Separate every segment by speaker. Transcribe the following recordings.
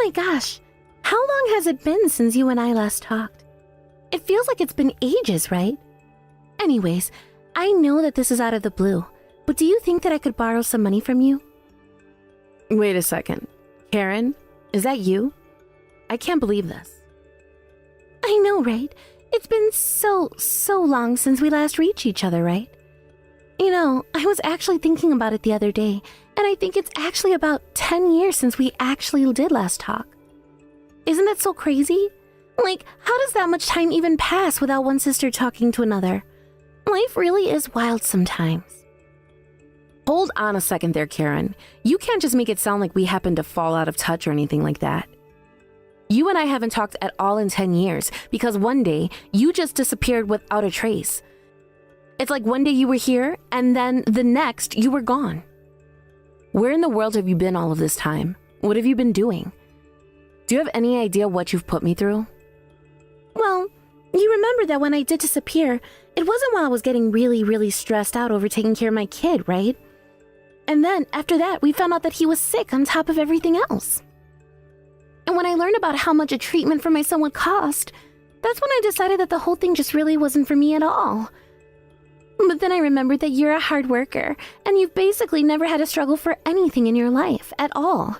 Speaker 1: my gosh, how long has it been since you and I last talked? It feels like it's been ages, right? Anyways, I know that this is out of the blue, but do you think that I could borrow some money from you?
Speaker 2: Wait a second. Karen, is that you? I can't believe this.
Speaker 1: I know, right? It's been so long since we last reached each other, right? You know, I was actually thinking about it the other day, and I think it's actually about 10 years since we actually did last talk. Isn't that so crazy? Like, how does that much time even pass without one sister talking to another? Life really is wild sometimes.
Speaker 2: Hold on a second there, Karen. You can't just make it sound like we happened to fall out of touch or anything like that. You and I haven't talked at all in 10 years because one day you just disappeared without a trace. It's like one day you were here and then the next you were gone. Where in the world have you been all of this time? What have you been doing? Do you have any idea what you've put me through?
Speaker 1: Well, you remember that when I did disappear, it wasn't while I was getting really stressed out over taking care of my kid, right? And then, after that, we found out that he was sick on top of everything else. And when I learned about how much a treatment for my son would cost, that's when I decided that the whole thing just really wasn't for me at all. But then I remembered that you're a hard worker, and you've basically never had to struggle for anything in your life at all.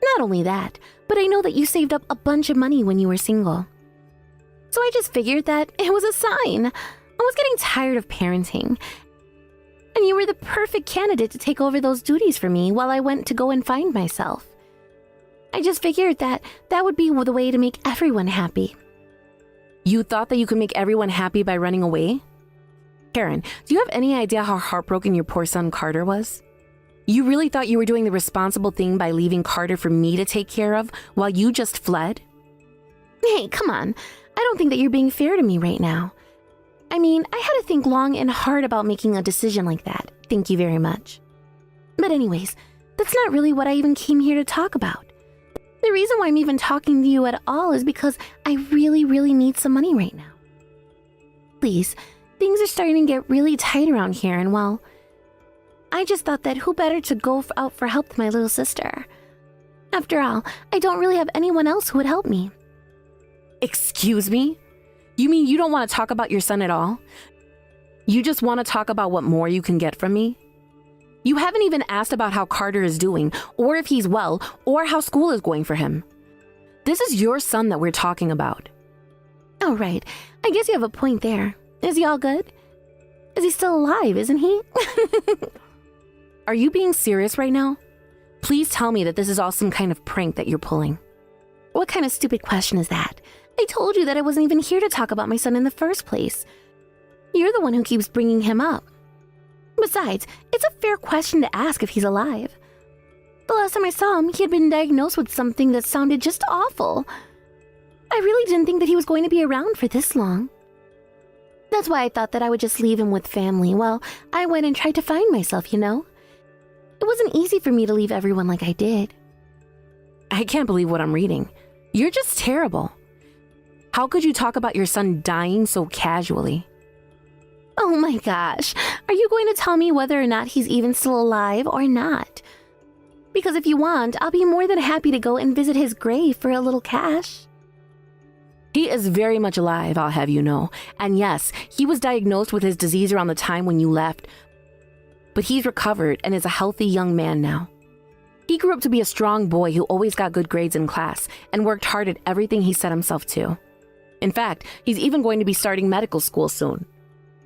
Speaker 1: Not only that, but I know that you saved up a bunch of money when you were single. So I just figured that it was a sign. I was getting tired of parenting. And you were the perfect candidate to take over those duties for me while I went to go and find myself. I just figured that that would be the way to make everyone happy.
Speaker 2: You thought that you could make everyone happy by running away? Karen, do you have any idea how heartbroken your poor son Carter was? You really thought you were doing the responsible thing by leaving Carter for me to take care of while you just fled?
Speaker 1: Hey, come on. I don't think that you're being fair to me right now. I mean, I had to think long and hard about making a decision like that. Thank you very much. But anyways, that's not really what I even came here to talk about. The reason why I'm even talking to you at all is because I really need some money right now. Please, things are starting to get really tight around here, and well, I just thought that who better to go out for help than my little sister. After all, I don't really have anyone else who would help me.
Speaker 2: Excuse me? You mean you don't want to talk about your son at all? You just want to talk about what more you can get from me? You haven't even asked about how Carter is doing, or if he's well, or how school is going for him. This is your son that we're talking about.
Speaker 1: Oh, right. I guess you have a point there. Is he all good? Is he still alive, isn't he?
Speaker 2: Are you being serious right now? Please tell me that this is all some kind of prank that you're pulling.
Speaker 1: What kind of stupid question is that? I told you that I wasn't even here to talk about my son in the first place. You're the one who keeps bringing him up. Besides, it's a fair question to ask if he's alive. The last time I saw him, he had been diagnosed with something that sounded just awful. I really didn't think that he was going to be around for this long. That's why I thought that I would just leave him with family while I went and tried to find myself, you know? It wasn't easy for me to leave everyone like I did.
Speaker 2: I can't believe what I'm reading. You're just terrible. How could you talk about your son dying so casually?
Speaker 1: Oh my gosh, are you going to tell me whether or not he's even still alive or not? Because if you want, I'll be more than happy to go and visit his grave for a little cash.
Speaker 2: He is very much alive, I'll have you know. And yes, he was diagnosed with his disease around the time when you left. But he's recovered and is a healthy young man now. He grew up to be a strong boy who always got good grades in class and worked hard at everything he set himself to. In fact, he's even going to be starting medical school soon.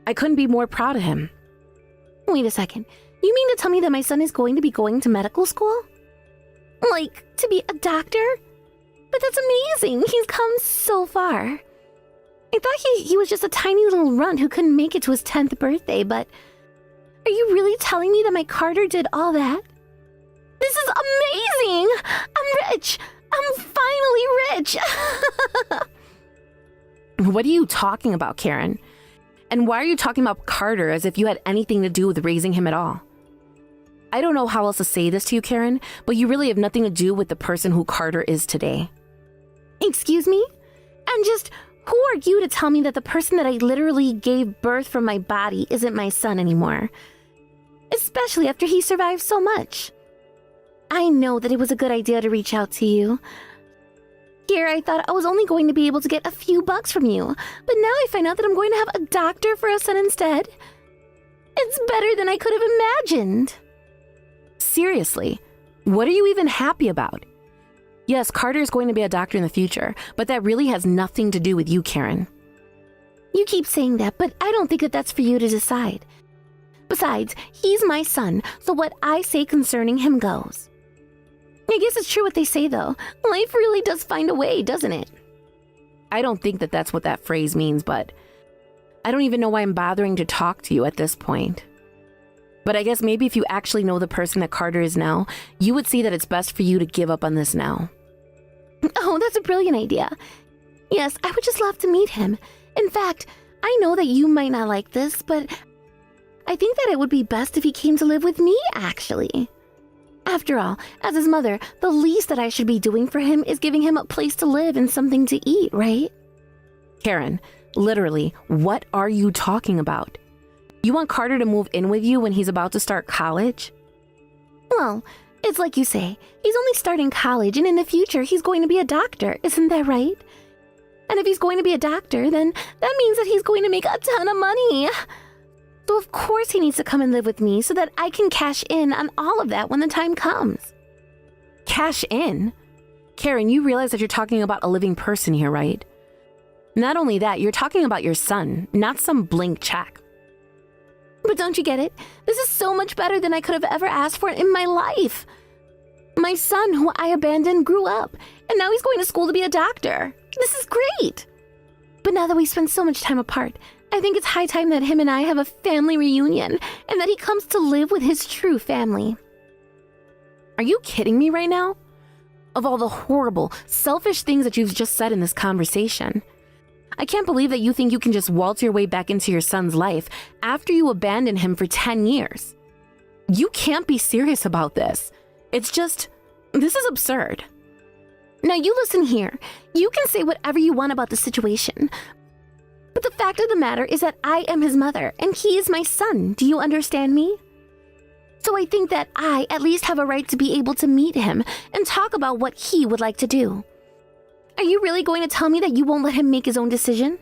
Speaker 2: I couldn't be more proud of him.
Speaker 1: Wait a second. You mean to tell me that my son is going to be going to medical school? Like, to be a doctor? But that's amazing. He's come so far. I thought he was just a tiny little runt who couldn't make it to his 10th birthday, but are you really telling me that my Carter did all that? This is amazing! I'm rich! I'm finally rich!
Speaker 2: What are you talking about, Karen? And why are you talking about Carter as if you had anything to do with raising him at all? I don't know how else to say this to you, Karen, but you really have nothing to do with the person who Carter is today.
Speaker 1: Excuse me? And just, who are you to tell me that the person that I literally gave birth from my body isn't my son anymore? Especially after he survived so much. I know that it was a good idea to reach out to you. Here, I thought I was only going to be able to get a few bucks from you, but now I find out that I'm going to have a doctor for a son instead. It's better than I could have imagined.
Speaker 2: Seriously, what are you even happy about? Yes, Carter is going to be a doctor in the future, but that really has nothing to do with you, Karen.
Speaker 1: You keep saying that, but I don't think that that's for you to decide. Besides, he's my son, so what I say concerning him goes. I guess it's true what they say, though. Life really does find a way, doesn't it?
Speaker 2: I don't think that that's what that phrase means, but I don't even know why I'm bothering to talk to you at this point. But I guess maybe if you actually know the person that Carter is now, you would see that it's best for you to give up on this now.
Speaker 1: Oh, that's a brilliant idea. Yes, I would just love to meet him. In fact, I know that you might not like this, but I think that it would be best if he came to live with me, actually. After all, as his mother, the least that I should be doing for him is giving him a place to live and something to eat, right?
Speaker 2: Karen, literally, what are you talking about? You want Carter to move in with you when he's about to start college?
Speaker 1: Well, it's like you say, he's only starting college and in the future he's going to be a doctor, isn't that right? And if he's going to be a doctor, then that means that he's going to make a ton of money. So of course he needs to come and live with me so that I can cash in on all of that when the time comes.
Speaker 2: Cash in? Karen, you realize that you're talking about a living person here, right? Not only that, you're talking about your son, not some blank check.
Speaker 1: But don't you get it? This is so much better than I could have ever asked for in my life. My son, who I abandoned, grew up, and now he's going to school to be a doctor. This is great. But now that we spend so much time apart, I think it's high time that him and I have a family reunion, and that he comes to live with his true family.
Speaker 2: Are you kidding me right now? Of all the horrible, selfish things that you've just said in this conversation, I can't believe that you think you can just waltz your way back into your son's life after you abandoned him for 10 years. You can't be serious about this. It's just, this is absurd.
Speaker 1: Now you listen here. You can say whatever you want about the situation. But the fact of the matter is that I am his mother, and he is my son. Do you understand me? So I think that I at least have a right to be able to meet him and talk about what he would like to do. Are you really going to tell me that you won't let him make his own decision?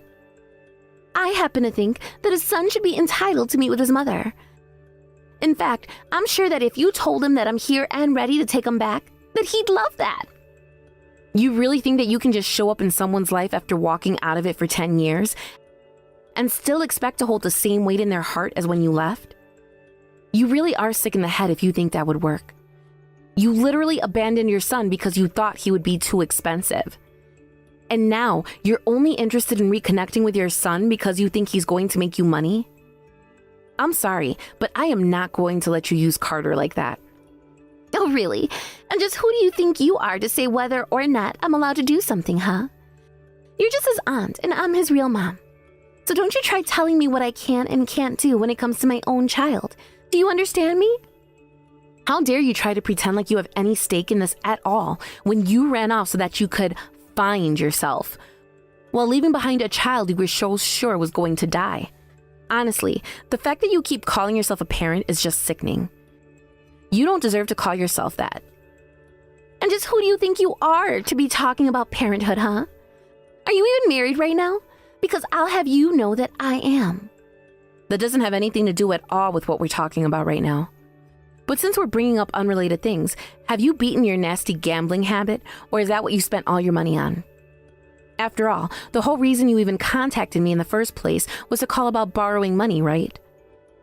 Speaker 1: I happen to think that a son should be entitled to meet with his mother. In fact, I'm sure that if you told him that I'm here and ready to take him back, that he'd love that.
Speaker 2: You really think that you can just show up in someone's life after walking out of it for 10 years and still expect to hold the same weight in their heart as when you left? You really are sick in the head if you think that would work. You literally abandoned your son because you thought he would be too expensive. And now you're only interested in reconnecting with your son because you think he's going to make you money? I'm sorry, but I am not going to let you use Carter like that.
Speaker 1: Oh, really? And just who do you think you are to say whether or not I'm allowed to do something, huh? You're just his aunt, and I'm his real mom. So don't you try telling me what I can and can't do when it comes to my own child. Do you understand me?
Speaker 2: How dare you try to pretend like you have any stake in this at all when you ran off so that you could find yourself, while leaving behind a child you were so sure was going to die. Honestly, the fact that you keep calling yourself a parent is just sickening. You don't deserve to call yourself that.
Speaker 1: And just who do you think you are to be talking about parenthood, huh? Are you even married right now? Because I'll have you know that I am.
Speaker 2: That doesn't have anything to do at all with what we're talking about right now. But since we're bringing up unrelated things, have you beaten your nasty gambling habit, or is that what you spent all your money on? After all, the whole reason you even contacted me in the first place was to call about borrowing money, right?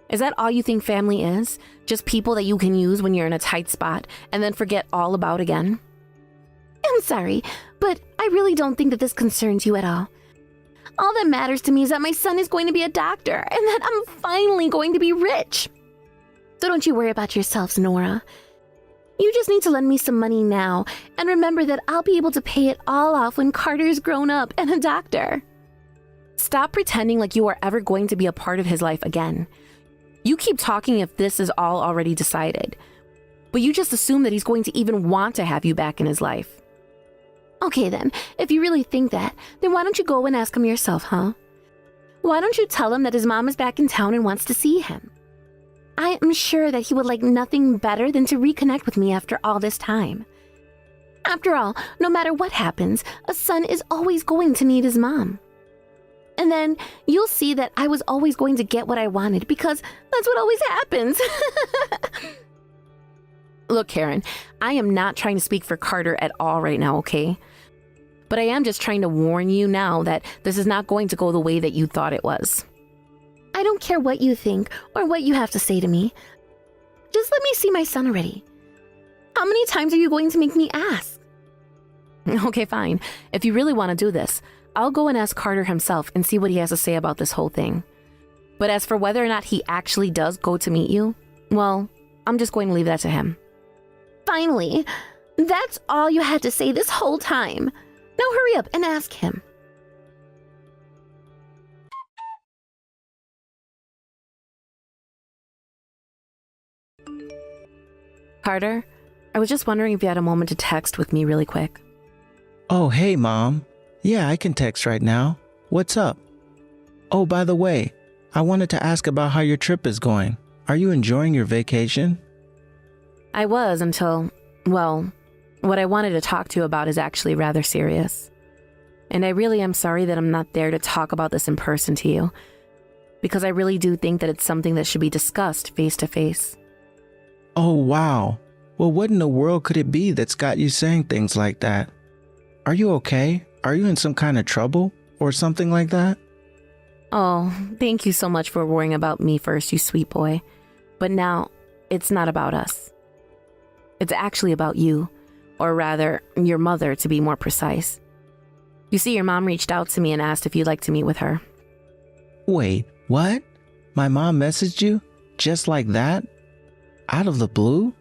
Speaker 2: Is that all you think family is? Just people that you can use when you're in a tight spot and then forget all about again?
Speaker 1: I'm sorry, but I really don't think that this concerns you at all. All that matters to me is that my son is going to be a doctor and that I'm finally going to be rich. So don't you worry about yourselves, Nora. You just need to lend me some money now and remember that I'll be able to pay it all off when Carter's grown up and a doctor.
Speaker 2: Stop pretending like you are ever going to be a part of his life again. You keep talking if this is all already decided, but you just assume that he's going to even want to have you back in his life.
Speaker 1: Okay then, if you really think that, then why don't you go and ask him yourself, huh? Why don't you tell him that his mom is back in town and wants to see him? I am sure that he would like nothing better than to reconnect with me after all this time. After all, no matter what happens, a son is always going to need his mom. And then you'll see that I was always going to get what I wanted because that's what always happens.
Speaker 2: Look, Karen, I am not trying to speak for Carter at all right now, okay? But I am just trying to warn you now that this is not going to go the way that you thought it was.
Speaker 1: I don't care what you think or what you have to say to me. Just let me see my son already. How many times are you going to make me ask?
Speaker 2: Okay, fine. If you really want to do this, I'll go and ask Carter himself and see what he has to say about this whole thing. But as for whether or not he actually does go to meet you, well, I'm just going to leave that to him.
Speaker 1: Finally, that's all you had to say this whole time. Now hurry up and ask him.
Speaker 2: Carter, I was just wondering if you had a moment to text with me really quick.
Speaker 3: Oh, hey, Mom. Yeah, I can text right now. What's up? Oh, by the way, I wanted to ask about how your trip is going. Are you enjoying your vacation?
Speaker 2: I was until, well, what I wanted to talk to you about is actually rather serious. And I really am sorry that I'm not there to talk about this in person to you, because I really do think that it's something that should be discussed face to face.
Speaker 3: Oh, wow. Well, what in the world could it be that's got you saying things like that? Are you okay? Are you in some kind of trouble or something like that?
Speaker 2: Oh, thank you so much for worrying about me first, you sweet boy. But now, it's not about us. It's actually about you, or rather, your mother to be more precise. You see, your mom reached out to me and asked if you'd like to meet with her.
Speaker 3: Wait, what? My mom messaged you? Just like that? Out of the blue?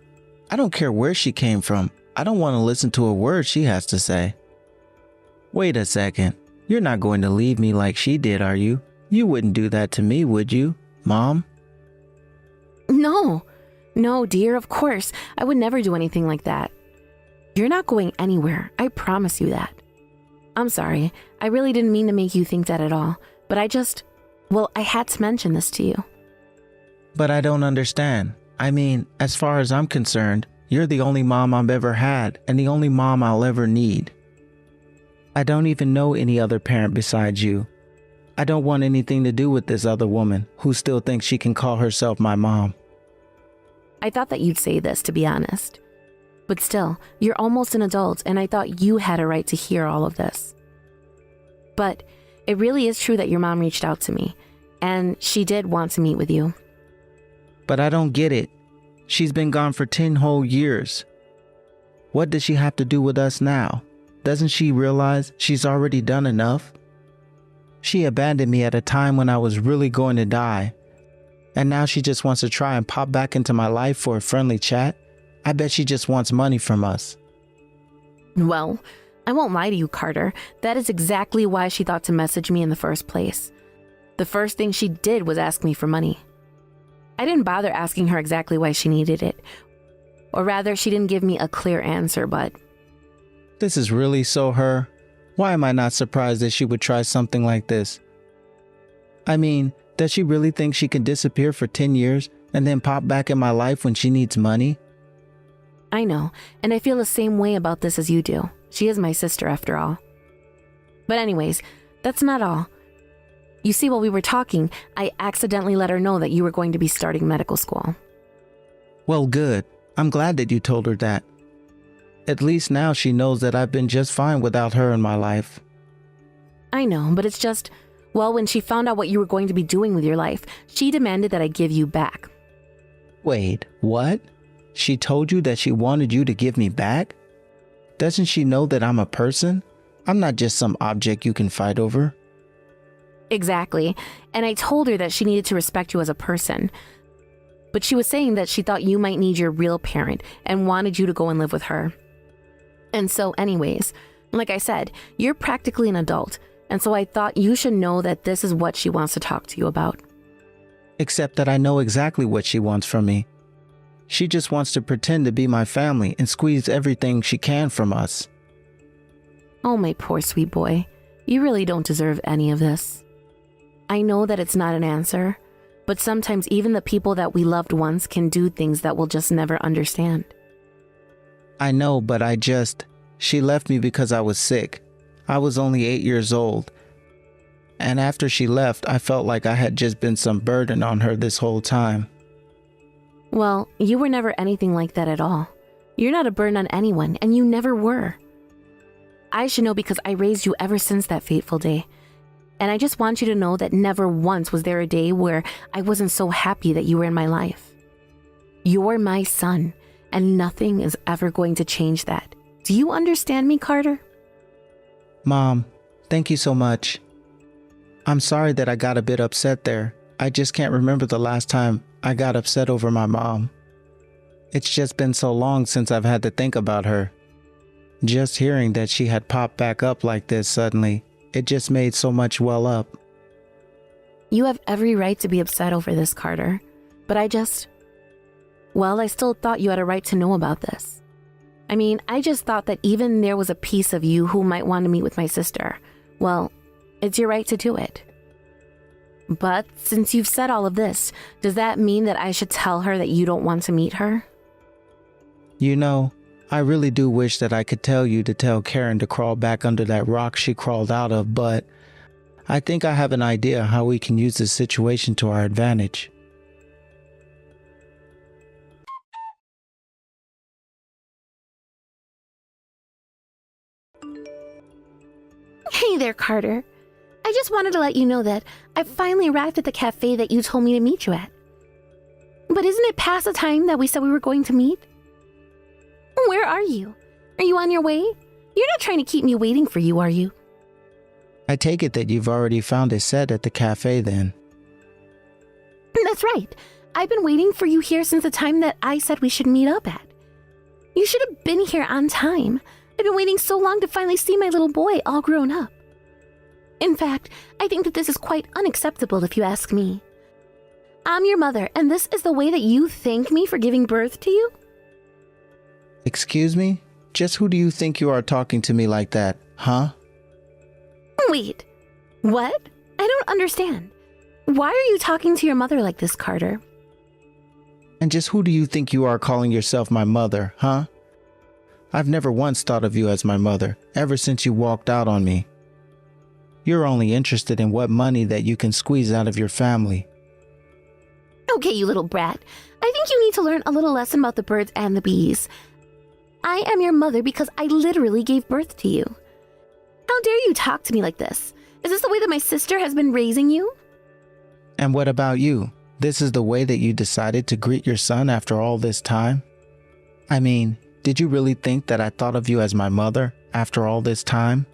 Speaker 3: I don't care where she came from. I don't want to listen to a word she has to say. Wait a second. You're not going to leave me like she did, are you? You wouldn't do that to me, would you, Mom?
Speaker 2: No, dear, of course. I would never do anything like that. You're not going anywhere. I promise you that. I'm sorry. I really didn't mean to make you think that at all. But I had to mention this to you.
Speaker 3: But I don't understand. I mean, as far as I'm concerned, you're the only mom I've ever had and the only mom I'll ever need. I don't even know any other parent besides you. I don't want anything to do with this other woman who still thinks she can call herself my mom.
Speaker 2: I thought that you'd say this, to be honest. But still, you're almost an adult, and I thought you had a right to hear all of this. But it really is true that your mom reached out to me, and she did want to meet with you.
Speaker 3: But I don't get it. She's been gone for 10 whole years. What does she have to do with us now? Doesn't she realize she's already done enough? She abandoned me at a time when I was really going to die. And now she just wants to try and pop back into my life for a friendly chat? I bet she just wants money from us.
Speaker 2: Well, I won't lie to you, Carter. That is exactly why she thought to message me in the first place. The first thing she did was ask me for money. I didn't bother asking her exactly why she needed it. Or rather, she didn't give me a clear answer, but...
Speaker 3: This is really so her? Why am I not surprised that she would try something like this? I mean, does she really think she can disappear for 10 years and then pop back in my life when she needs money?
Speaker 2: I know, and I feel the same way about this as you do. She is my sister after all. But anyways, that's not all. You see, while we were talking, I accidentally let her know that you were going to be starting medical school.
Speaker 3: Well, good. I'm glad that you told her that. At least now she knows that I've been just fine without her in my life.
Speaker 2: I know, but it's just, well, when she found out what you were going to be doing with your life, she demanded that I give you back.
Speaker 3: Wait, what? She told you that she wanted you to give me back? Doesn't she know that I'm a person? I'm not just some object you can fight over.
Speaker 2: Exactly, and I told her that she needed to respect you as a person. But she was saying that she thought you might need your real parent and wanted you to go and live with her. And so anyways, like I said, you're practically an adult, and so I thought you should know that this is what she wants to talk to you about.
Speaker 3: Except that I know exactly what she wants from me. She just wants to pretend to be my family and squeeze everything she can from us.
Speaker 2: Oh, my poor sweet boy. You really don't deserve any of this. I know that it's not an answer, But sometimes even the people that we loved once can do things that we'll just never understand.
Speaker 3: I know, but she left me because I was sick. I was only 8 years old. And after she left, I felt like I had just been some burden on her this whole time.
Speaker 2: Well, you were never anything like that at all. You're not a burden on anyone, and you never were. I should know because I raised you ever since that fateful day. And I just want you to know that never once was there a day where I wasn't so happy that you were in my life. You're my son, and nothing is ever going to change that. Do you understand me, Carter?
Speaker 3: Mom, thank you so much. I'm sorry that I got a bit upset there. I just can't remember the last time I got upset over my mom. It's just been so long since I've had to think about her. Just hearing that she had popped back up like this suddenly, it just made so much well up.
Speaker 2: You have every right to be upset over this, Carter. But I still thought you had a right to know about this. I mean, I just thought that even there was a piece of you who might want to meet with my sister. Well, it's your right to do it. But since you've said all of this, does that mean that I should tell her that you don't want to meet her?
Speaker 3: You know, I really do wish that I could tell you to tell Karen to crawl back under that rock she crawled out of, but I think I have an idea how we can use this situation to our advantage.
Speaker 1: Hey there, Carter. I just wanted to let you know that I finally arrived at the cafe that you told me to meet you at. But isn't it past the time that we said we were going to meet? Where are you? Are you on your way? You're not trying to keep me waiting for you, are you?
Speaker 3: I take it that you've already found a set at the cafe then.
Speaker 1: That's right. I've been waiting for you here since the time that I said we should meet up at. You should have been here on time. I've been waiting so long to finally see my little boy all grown up. In fact, I think that this is quite unacceptable if you ask me. I'm your mother, and this is the way that you thank me for giving birth to you?
Speaker 3: Excuse me? Just who do you think you are talking to me like that, huh?
Speaker 1: Wait, what? I don't understand. Why are you talking to your mother like this, Carter?
Speaker 3: And just who do you think you are calling yourself my mother, huh? I've never once thought of you as my mother, ever since you walked out on me. You're only interested in what money that you can squeeze out of your family.
Speaker 1: Okay, you little brat. I think you need to learn a little lesson about the birds and the bees. I am your mother because I literally gave birth to you. How dare you talk to me like this? Is this the way that my sister has been raising you?
Speaker 3: And what about you? This is the way that you decided to greet your son after all this time? I mean, did you really think that I thought of you as my mother after all this time?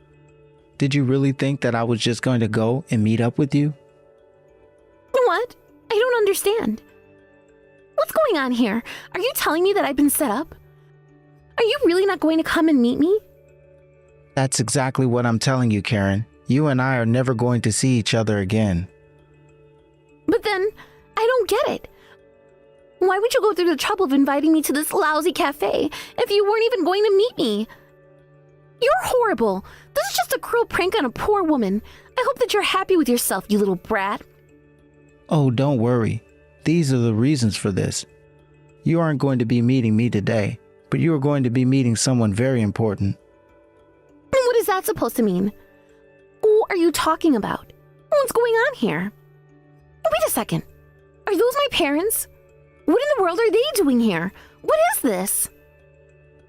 Speaker 3: Did you really think that I was just going to go and meet up with you?
Speaker 1: What? I don't understand. What's going on here? Are you telling me that I've been set up? Are you really not going to come and meet me?
Speaker 3: That's exactly what I'm telling you, Karen. You and I are never going to see each other again.
Speaker 1: But then, I don't get it. Why would you go through the trouble of inviting me to this lousy cafe if you weren't even going to meet me? You're horrible. This is just a cruel prank on a poor woman. I hope that you're happy with yourself, you little brat.
Speaker 3: Oh, don't worry. These are the reasons for this. You aren't going to be meeting me today, but you are going to be meeting someone very important.
Speaker 1: What is that supposed to mean? Who are you talking about? What's going on here? Wait a second. Are those my parents? What in the world are they doing here? What is this?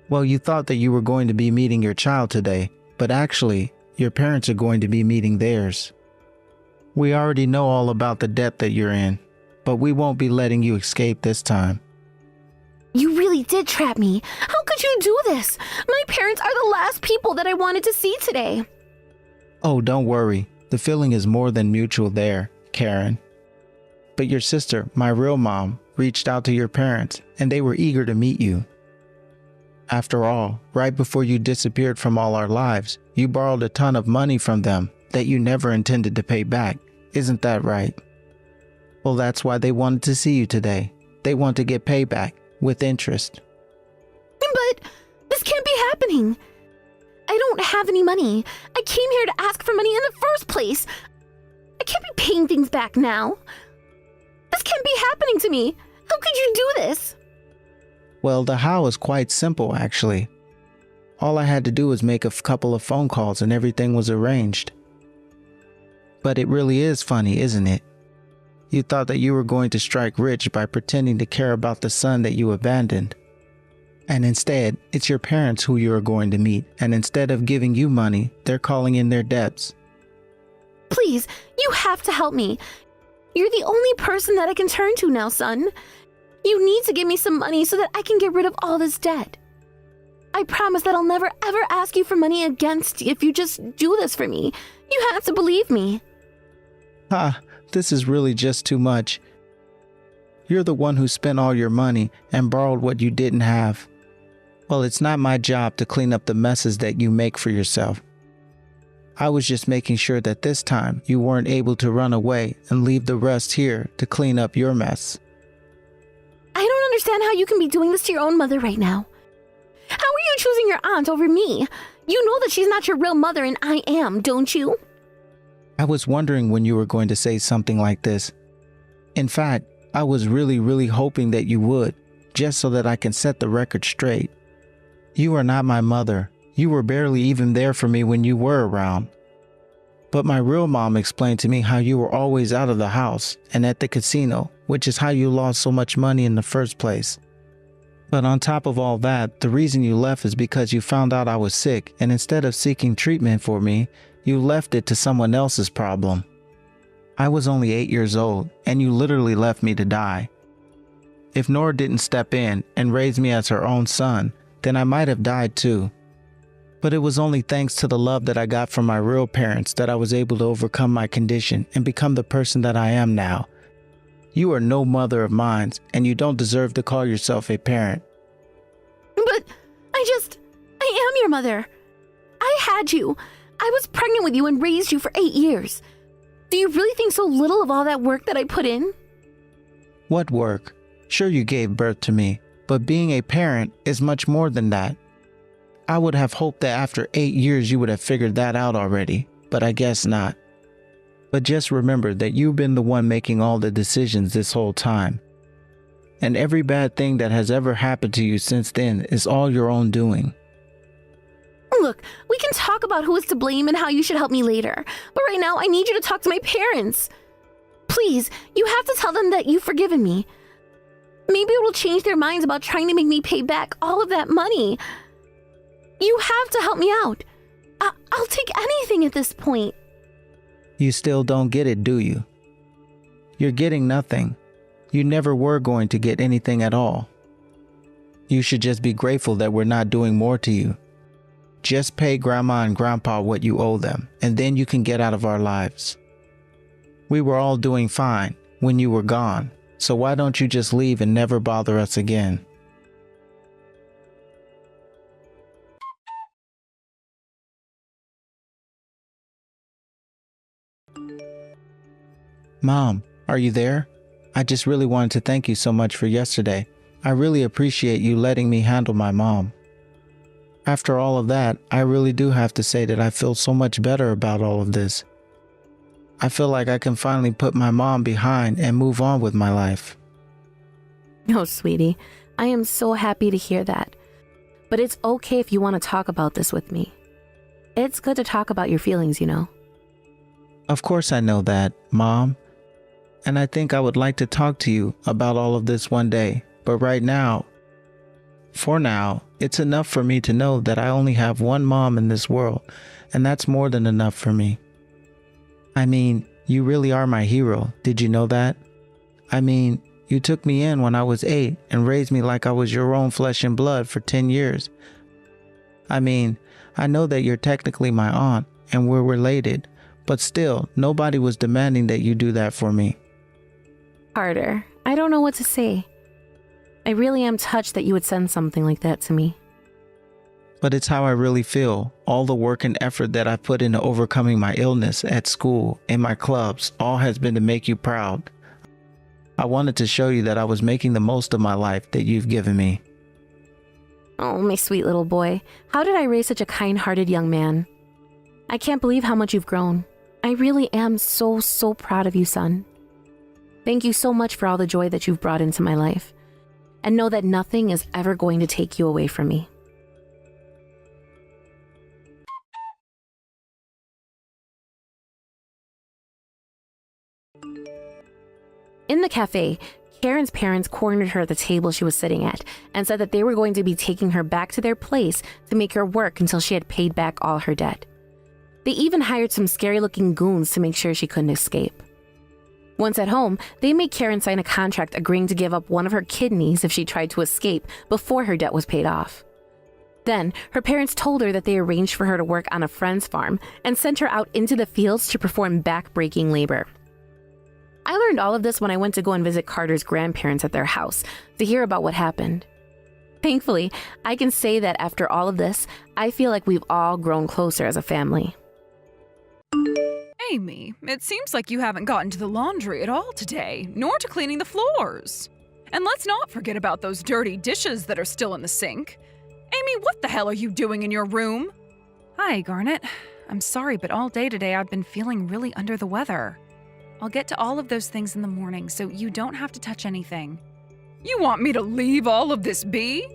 Speaker 3: Well, you thought that you were going to be meeting your child today, but actually, your parents are going to be meeting theirs. We already know all about the debt that you're in, but we won't be letting you escape this time.
Speaker 1: You really did trap me. How could you do this? My parents are the last people that I wanted to see today.
Speaker 3: Oh, don't worry. The feeling is more than mutual there, Karen. But your sister, my real mom, reached out to your parents, and they were eager to meet you. After all, right before you disappeared from all our lives, you borrowed a ton of money from them that you never intended to pay back. Isn't that right? Well, that's why they wanted to see you today. They want to get payback with interest.
Speaker 1: But this can't be happening. I don't have any money. I came here to ask for money in the first place. I can't be paying things back now. This can't be happening to me. How could you do this?
Speaker 3: Well, the how is quite simple, actually. All I had to do was make a couple of phone calls and everything was arranged. But it really is funny, isn't it? You thought that you were going to strike rich by pretending to care about the son that you abandoned. And instead, it's your parents who you are going to meet, and instead of giving you money, they're calling in their debts.
Speaker 1: Please, you have to help me. You're the only person that I can turn to now, son. You need to give me some money so that I can get rid of all this debt. I promise that I'll never ever ask you for money again if you just do this for me. You have to believe me.
Speaker 3: This is really just too much. You're the one who spent all your money and borrowed what you didn't have. Well, it's not my job to clean up the messes that you make for yourself. I was just making sure that this time you weren't able to run away and leave the rest here to clean up your mess.
Speaker 1: I don't understand how you can be doing this to your own mother right now. How are you choosing your aunt over me? You know that she's not your real mother and I am, don't you?
Speaker 3: I was wondering when you were going to say something like this. In fact, I was really hoping that you would, just so that I can set the record straight. You are not my mother. You were barely even there for me when you were around. But my real mom explained to me how you were always out of the house and at the casino, which is how you lost so much money in the first place. But on top of all that, the reason you left is because you found out I was sick, and instead of seeking treatment for me, you left it to someone else's problem. I was only 8 years old, and you literally left me to die. If Nora didn't step in and raise me as her own son, then I might have died too. But it was only thanks to the love that I got from my real parents that I was able to overcome my condition and become the person that I am now. You are no mother of mine, and you don't deserve to call yourself a parent.
Speaker 1: But I am your mother. I had you. I was pregnant with you and raised you for 8 years. Do you really think so little of all that work that I put in?
Speaker 3: What work? Sure, you gave birth to me, but being a parent is much more than that. I would have hoped that after 8 years you would have figured that out already, but I guess not. But just remember that you've been the one making all the decisions this whole time. And every bad thing that has ever happened to you since then is all your own doing.
Speaker 1: Look, we can talk about who is to blame and how you should help me later. But right now, I need you to talk to my parents. Please, you have to tell them that you've forgiven me. Maybe it will change their minds about trying to make me pay back all of that money. You have to help me out. I'll take anything at this point.
Speaker 3: You still don't get it, do you? You're getting nothing. You never were going to get anything at all. You should just be grateful that we're not doing more to you. Just pay Grandma and Grandpa what you owe them, and then you can get out of our lives. We were all doing fine when you were gone, so why don't you just leave and never bother us again? Mom, are you there? I just really wanted to thank you so much for yesterday. I really appreciate you letting me handle my mom. After all of that, I really do have to say that I feel so much better about all of this. I feel like I can finally put my mom behind and move on with my life.
Speaker 2: Oh, sweetie, I am so happy to hear that. But it's okay if you want to talk about this with me. It's good to talk about your feelings, you know.
Speaker 3: Of course I know that, Mom. And I think I would like to talk to you about all of this one day. But right now, for now, it's enough for me to know that I only have one mom in this world, and that's more than enough for me. I mean, you really are my hero. Did you know that? I mean, you took me in when I was 8 and raised me like I was your own flesh and blood for 10 years. I mean, I know that you're technically my aunt and we're related, but still, nobody was demanding that you do that for me.
Speaker 2: Carter, I don't know what to say. I really am touched that you would send something like that to me.
Speaker 3: But it's how I really feel. All the work and effort that I put into overcoming my illness at school, in my clubs, all has been to make you proud. I wanted to show you that I was making the most of my life that you've given me.
Speaker 2: Oh, my sweet little boy. How did I raise such a kind-hearted young man? I can't believe how much you've grown. I really am so proud of you, son. Thank you so much for all the joy that you've brought into my life. And know that nothing is ever going to take you away from me. In the cafe, Karen's parents cornered her at the table she was sitting at and said that they were going to be taking her back to their place to make her work until she had paid back all her debt. They even hired some scary-looking goons to make sure she couldn't escape. Once at home, they made Karen sign a contract agreeing to give up one of her kidneys if she tried to escape before her debt was paid off. Then, her parents told her that they arranged for her to work on a friend's farm and sent her out into the fields to perform back-breaking labor. I learned all of this when I went to go and visit Carter's grandparents at their house to hear about what happened. Thankfully, I can say that after all of this, I feel like we've all grown closer as a family.
Speaker 4: Amy, it seems like you haven't gotten to the laundry at all today, nor to cleaning the floors. And let's not forget about those dirty dishes that are still in the sink. Amy, what the hell are you doing in your room? Hi, Garnet. I'm sorry, but all day today I've been feeling really under the weather. I'll get to all of those things in the morning, so you don't have to touch anything. You want me to leave all of this be?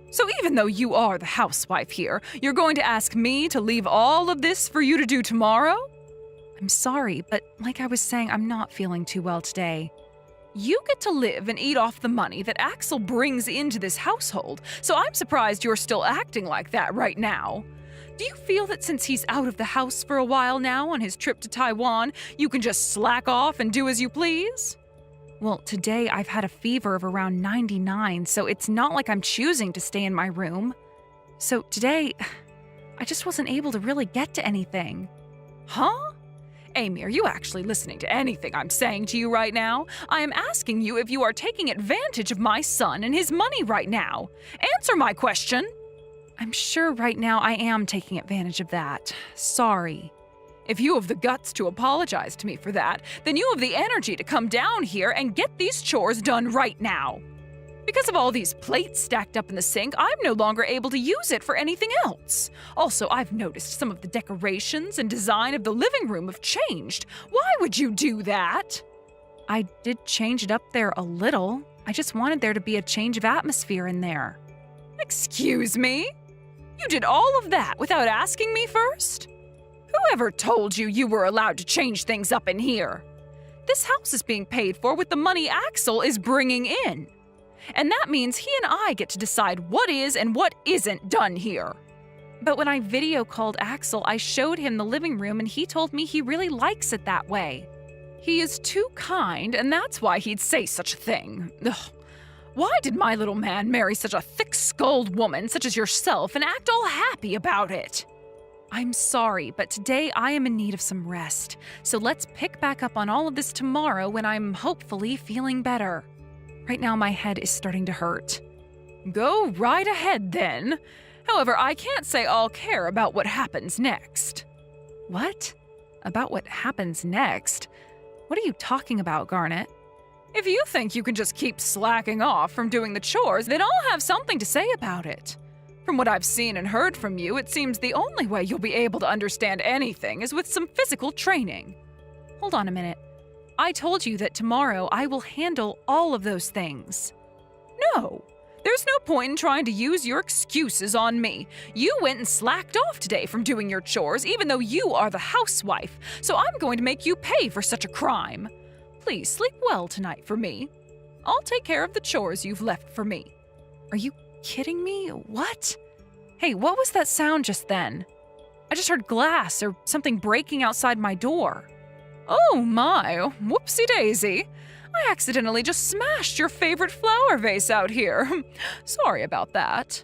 Speaker 4: So even though you are the housewife here, you're going to ask me to leave all of this for you to do tomorrow? I'm sorry, but like I was saying, I'm not feeling too well today. You get to live and eat off the money that Axel brings into this household, so I'm surprised you're still acting like that right now. Do you feel that since he's out of the house for a while now on his trip to Taiwan, you can just slack off and do as you please? Well, today I've had a fever of around 99, so it's not like I'm choosing to stay in my room. So today, I just wasn't able to really get to anything. Huh? Amy, are you actually listening to anything I'm saying to you right now? I am asking you if you are taking advantage of my son and his money right now. Answer my question. I'm sure right now I am taking advantage of that. Sorry. If you have the guts to apologize to me for that, then you have the energy to come down here and get these chores done right now. Because of all these plates stacked up in the sink, I'm no longer able to use it for anything else. Also, I've noticed some of the decorations and design of the living room have changed. Why would you do that? I did change it up there a little. I just wanted there to be a change of atmosphere in there. Excuse me? You did all of that without asking me first? Whoever told you you were allowed to change things up in here? This house is being paid for with the money Axel is bringing in. And that means he and I get to decide what is and what isn't done here. But when I video called Axel, I showed him the living room and he told me he really likes it that way. He is too kind, and that's why he'd say such a thing. Ugh. Why did my little man marry such a thick-skulled woman such as yourself and act all happy about it? I'm sorry, but today I am in need of some rest. So let's pick back up on all of this tomorrow when I'm hopefully feeling better. Right now my head is starting to hurt. Go right ahead then. However, I can't say I'll care about what happens next. What? About what happens next? What are you talking about, Garnet? If you think you can just keep slacking off from doing the chores, then I'll have something to say about it. From what I've seen and heard from you, it seems the only way you'll be able to understand anything is with some physical training. Hold on a minute. I told you that tomorrow I will handle all of those things. No, there's no point in trying to use your excuses on me. You went and slacked off today from doing your chores, even though you are the housewife, so I'm going to make you pay for such a crime. Please sleep well tonight for me. I'll take care of the chores you've left for me. Are you kidding me? What? Hey, what was that sound just then? I just heard glass or something breaking outside my door. Oh my, whoopsie daisy. I accidentally just smashed your favorite flower vase out here. Sorry about that.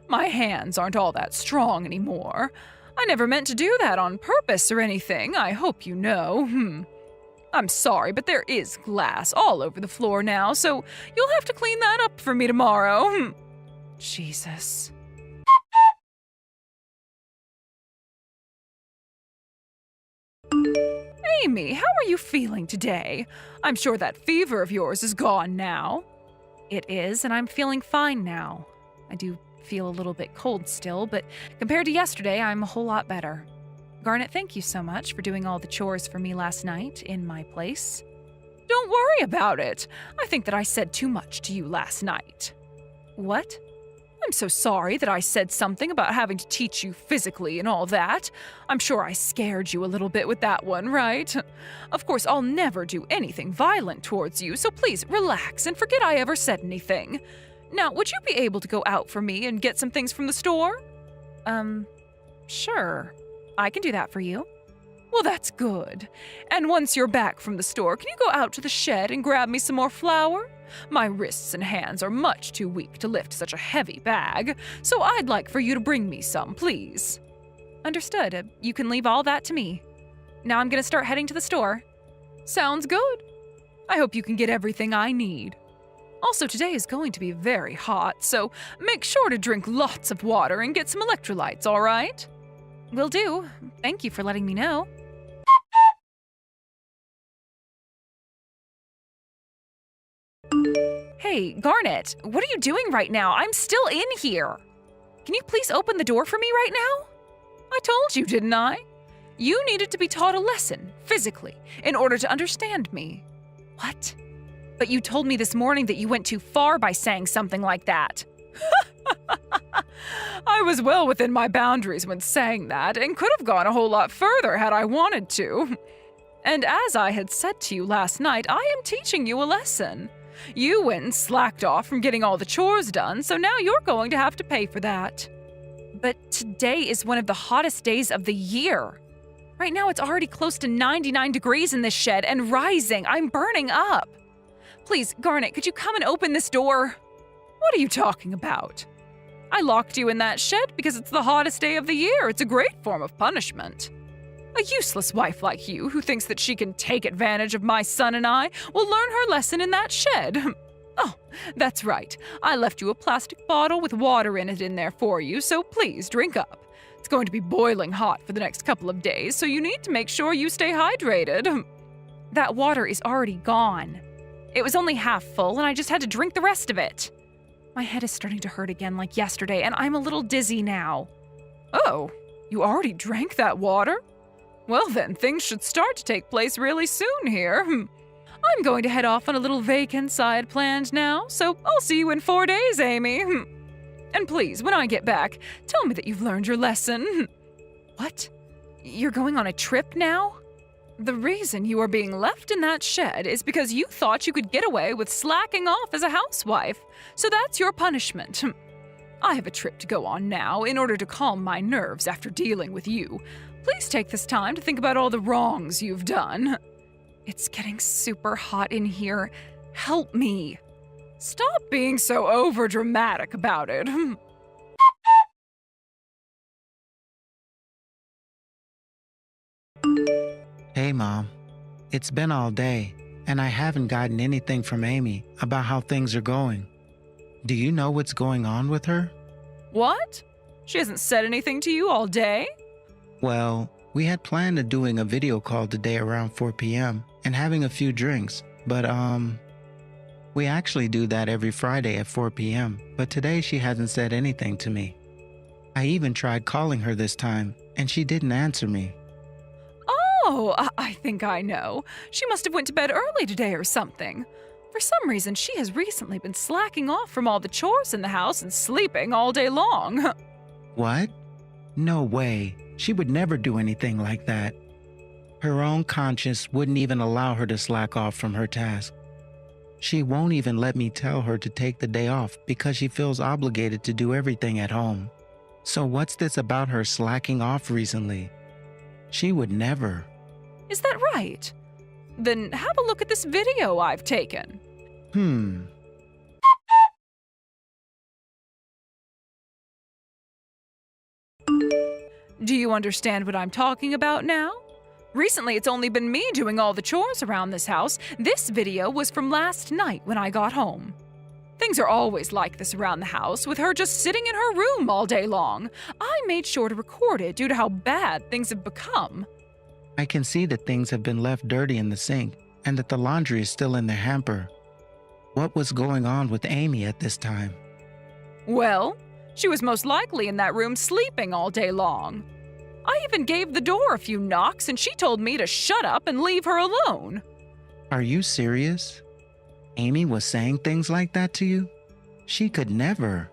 Speaker 4: My hands aren't all that strong anymore. I never meant to do that on purpose or anything, I hope you know. I'm sorry, but there is glass all over the floor now, so you'll have to clean that up for me tomorrow. Jesus. Amy, how are you feeling today? I'm sure that fever of yours is gone now. It is, and I'm feeling fine now. I do feel a little bit cold still, but compared to yesterday, I'm a whole lot better. Garnet, thank you so much for doing all the chores for me last night in my place. Don't worry about it. I think that I said too much to you last night. What? I'm so sorry that I said something about having to teach you physically and all that. I'm sure I scared you a little bit with that one, right? Of course, I'll never do anything violent towards you, so please relax and forget I ever said anything. Now, would you be able to go out for me and get some things from the store? Sure. I can do that for you. Well, that's good. And once you're back from the store, can you go out to the shed and grab me some more flour? My wrists and hands are much too weak to lift such a heavy bag, so I'd like for you to bring me some, please. Understood. You can leave all that to me. Now I'm going to start heading to the store. Sounds good. I hope you can get everything I need. Also, today is going to be very hot, so make sure to drink lots of water and get some electrolytes, all right? Will do. Thank you for letting me know. Hey, Garnet, what are you doing right now? I'm still in here. Can you please open the door for me right now? I told you, didn't I? You needed to be taught a lesson, physically, in order to understand me. What? But you told me this morning that you went too far by saying something like that. I was well within my boundaries when saying that, and could have gone a whole lot further had I wanted to. And as I had said to you last night, I am teaching you a lesson. You went and slacked off from getting all the chores done, so now you're going to have to pay for that. But today is one of the hottest days of the year. Right now it's already close to 99 degrees in this shed and rising. I'm burning up. Please, Garnet, could you come and open this door? What are you talking about? I locked you in that shed because it's the hottest day of the year. It's a great form of punishment. A useless wife like you, who thinks that she can take advantage of my son and I, will learn her lesson in that shed. Oh, that's right. I left you a plastic bottle with water in it in there for you, so please drink up. It's going to be boiling hot for the next couple of days, so you need to make sure you stay hydrated. That water is already gone. It was only half full, and I just had to drink the rest of it. My head is starting to hurt again like yesterday, and I'm a little dizzy now. Oh, you already drank that water? Well then, things should start to take place really soon here. I'm going to head off on a little vacance I had planned now, so I'll see you in 4 days, Amy. And please, when I get back, tell me that you've learned your lesson. What? You're going on a trip now? The reason you are being left in that shed is because you thought you could get away with slacking off as a housewife, so that's your punishment. I have a trip to go on now in order to calm my nerves after dealing with you. Please take this time to think about all the wrongs you've done. It's getting super hot in here. Help me. Stop being so overdramatic about it.
Speaker 3: Hey, Mom. It's been all day, and I haven't gotten anything from Amy about how things are going. Do you know what's going on with her?
Speaker 4: What? She hasn't said anything to you all day?
Speaker 3: Well, we had planned on doing a video call today around 4 p.m. and having a few drinks, but we actually do that every Friday at 4 p.m., but today she hasn't said anything to me. I even tried calling her this time, and she didn't answer me.
Speaker 4: Oh, I think I know. She must have went to bed early today or something. For some reason, she has recently been slacking off from all the chores in the house and sleeping all day long.
Speaker 3: What? No way. She would never do anything like that. Her own conscience wouldn't even allow her to slack off from her task. She won't even let me tell her to take the day off because she feels obligated to do everything at home. So what's this about her slacking off recently? She would never.
Speaker 4: Is that right? Then have a look at this video I've taken. Do you understand what I'm talking about now? Recently, it's only been me doing all the chores around this house. This video was from last night when I got home. Things are always like this around the house, with her just sitting in her room all day long. I made sure to record it due to how bad things have become.
Speaker 3: I can see that things have been left dirty in the sink and that the laundry is still in the hamper. What was going on with Amy at this time?
Speaker 4: Well, she was most likely in that room sleeping all day long. I even gave the door a few knocks and she told me to shut up and leave her alone.
Speaker 3: Are you serious? Amy was saying things like that to you? She could never.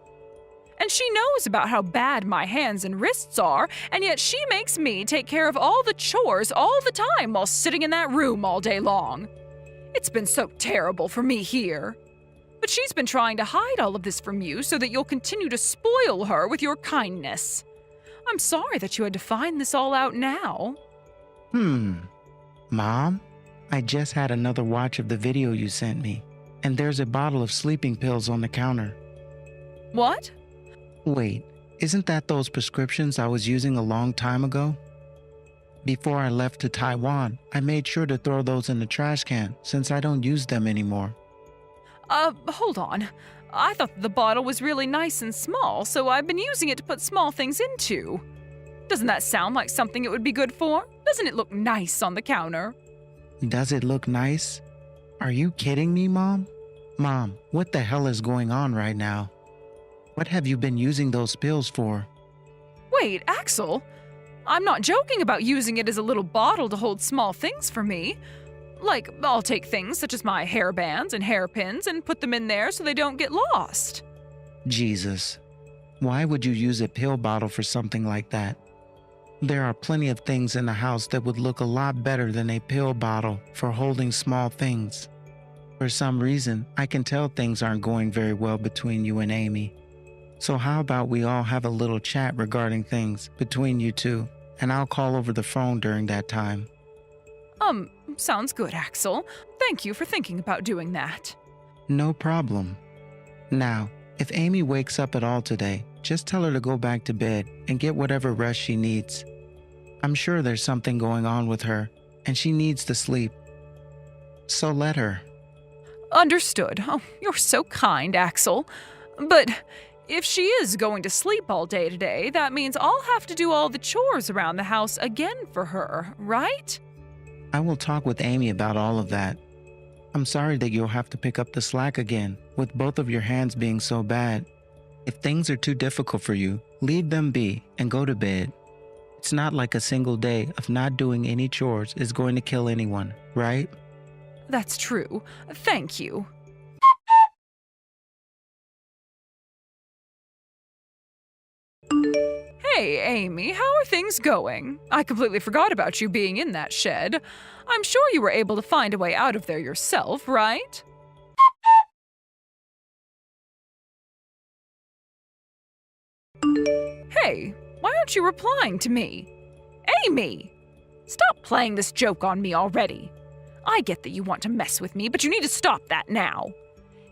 Speaker 4: And she knows about how bad my hands and wrists are, and yet she makes me take care of all the chores all the time while sitting in that room all day long. It's been so terrible for me here. But she's been trying to hide all of this from you so that you'll continue to spoil her with your kindness. I'm sorry that you had to find this all out now.
Speaker 3: Mom, I just had another watch of the video you sent me, and there's a bottle of sleeping pills on the counter.
Speaker 4: What?
Speaker 3: Wait, isn't that those prescriptions I was using a long time ago? Before I left to Taiwan, I made sure to throw those in the trash can since I don't use them anymore.
Speaker 4: Hold on. I thought the bottle was really nice and small, so I've been using it to put small things into. Doesn't that sound like something it would be good for? Doesn't it look nice on the counter?
Speaker 3: Does it look nice? Are you kidding me, Mom? Mom, what the hell is going on right now? What have you been using those pills for?
Speaker 4: Wait, Axel? I'm not joking about using it as a little bottle to hold small things for me. Like, I'll take things such as my hairbands and hairpins and put them in there so they don't get lost.
Speaker 3: Jesus. Why would you use a pill bottle for something like that? There are plenty of things in the house that would look a lot better than a pill bottle for holding small things. For some reason, I can tell things aren't going very well between you and Amy. So how about we all have a little chat regarding things between you two, and I'll call over the phone during that time.
Speaker 4: Sounds good, Axel. Thank you for thinking about doing that.
Speaker 3: No problem. Now, if Amy wakes up at all today, just tell her to go back to bed and get whatever rest she needs. I'm sure there's something going on with her, and she needs to sleep. So let her.
Speaker 4: Understood. Oh, you're so kind, Axel. But if she is going to sleep all day today, that means I'll have to do all the chores around the house again for her, right?
Speaker 3: I will talk with Amy about all of that. I'm sorry that you'll have to pick up the slack again, with both of your hands being so bad. If things are too difficult for you, leave them be and go to bed. It's not like a single day of not doing any chores is going to kill anyone, right?
Speaker 4: That's true. Thank you. Hey, Amy, how are things going? I completely forgot about you being in that shed. I'm sure you were able to find a way out of there yourself, right? Hey, why aren't you replying to me? Amy! Stop playing this joke on me already. I get that you want to mess with me, but you need to stop that now.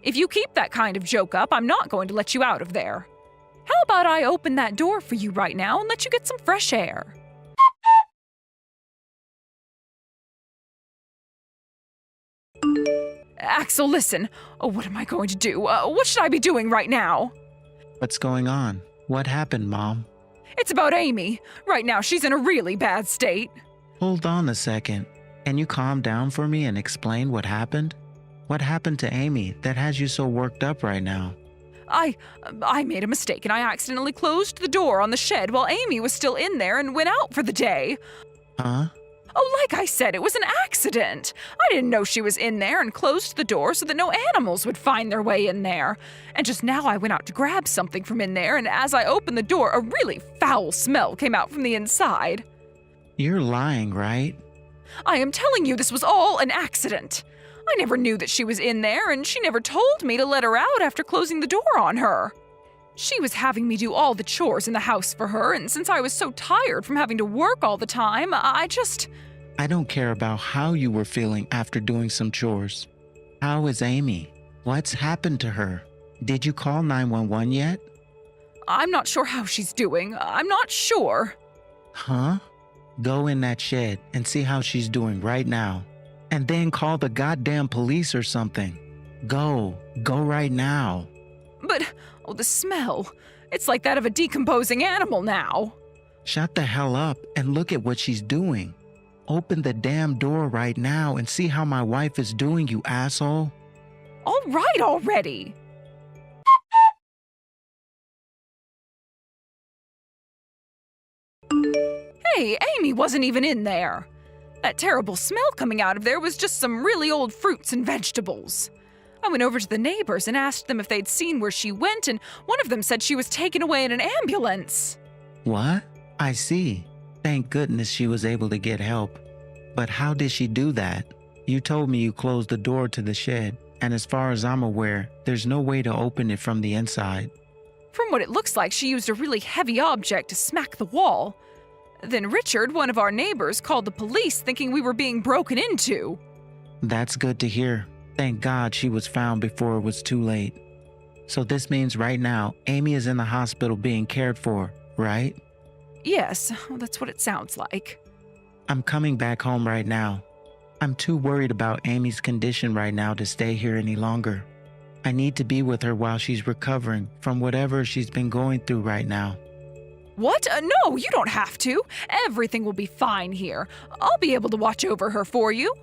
Speaker 4: If you keep that kind of joke up, I'm not going to let you out of there. How about I open that door for you right now and let you get some fresh air? Axel, listen. Oh, what am I going to do? What should I be doing right now?
Speaker 3: What's going on? What happened, Mom?
Speaker 4: It's about Amy. Right now, she's in a really bad state.
Speaker 3: Hold on a second. Can you calm down for me and explain what happened? What happened to Amy that has you so worked up right now?
Speaker 4: I made a mistake and I accidentally closed the door on the shed while Amy was still in there and went out for the day.
Speaker 3: Huh?
Speaker 4: Oh, like I said, it was an accident. I didn't know she was in there and closed the door so that no animals would find their way in there. And just now I went out to grab something from in there, and as I opened the door, a really foul smell came out from the inside.
Speaker 3: You're lying, right?
Speaker 4: I am telling you this was all an accident. I never knew that she was in there, and she never told me to let her out after closing the door on her. She was having me do all the chores in the house for her, and since I was so tired from having to work all the time, I
Speaker 3: don't care about how you were feeling after doing some chores. How is Amy? What's happened to her? Did you call 911 yet?
Speaker 4: I'm not sure how she's doing. I'm not sure.
Speaker 3: Huh? Go in that shed and see how she's doing right now. And then call the goddamn police or something. Go right now.
Speaker 4: But, oh, the smell. It's like that of a decomposing animal now.
Speaker 3: Shut the hell up and look at what she's doing. Open the damn door right now and see how my wife is doing, you asshole.
Speaker 4: All right already. Hey, Amy wasn't even in there. That terrible smell coming out of there was just some really old fruits and vegetables. I went over to the neighbors and asked them if they'd seen where she went, and one of them said she was taken away in an ambulance.
Speaker 3: What? I see. Thank goodness she was able to get help. But how did she do that? You told me you closed the door to the shed, and as far as I'm aware, there's no way to open it from the inside.
Speaker 4: From what it looks like, she used a really heavy object to smack the wall. Then Richard, one of our neighbors, called the police thinking we were being broken into.
Speaker 3: That's good to hear. Thank God she was found before it was too late. So this means right now, Amy is in the hospital being cared for, right?
Speaker 4: Yes, that's what it sounds like.
Speaker 3: I'm coming back home right now. I'm too worried about Amy's condition right now to stay here any longer. I need to be with her while she's recovering from whatever she's been going through right now.
Speaker 4: What? No, you don't have to. Everything will be fine here. I'll be able to watch over her for you.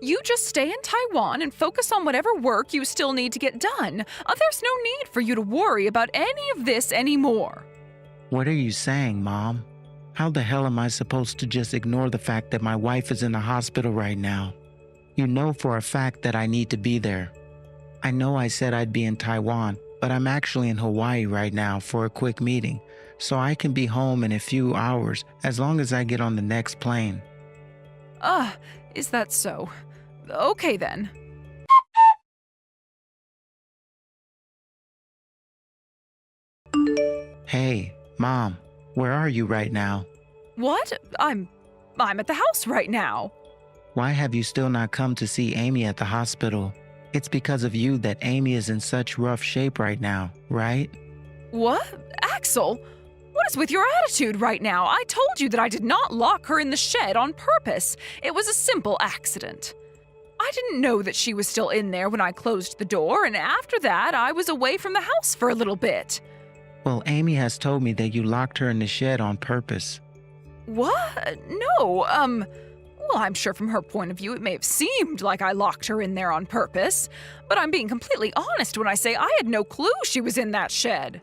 Speaker 4: You just stay in Taiwan and focus on whatever work you still need to get done. There's no need for you to worry about any of this anymore.
Speaker 3: What are you saying, Mom? How the hell am I supposed to just ignore the fact that my wife is in the hospital right now? You know for a fact that I need to be there. I know I said I'd be in Taiwan, but I'm actually in Hawaii right now for a quick meeting, so I can be home in a few hours as long as I get on the next plane.
Speaker 4: Is that so? Okay then.
Speaker 3: Hey, Mom, where are you right now?
Speaker 4: What? I'm at the house right now.
Speaker 3: Why have you still not come to see Amy at the hospital? It's because of you that Amy is in such rough shape right now, right?
Speaker 4: What? Axel? What is with your attitude right now? I told you that I did not lock her in the shed on purpose. It was a simple accident. I didn't know that she was still in there when I closed the door, and after that, I was away from the house for a little bit.
Speaker 3: Well, Amy has told me that you locked her in the shed on purpose.
Speaker 4: What? No, well, I'm sure from her point of view it may have seemed like I locked her in there on purpose, but I'm being completely honest when I say I had no clue she was in that shed.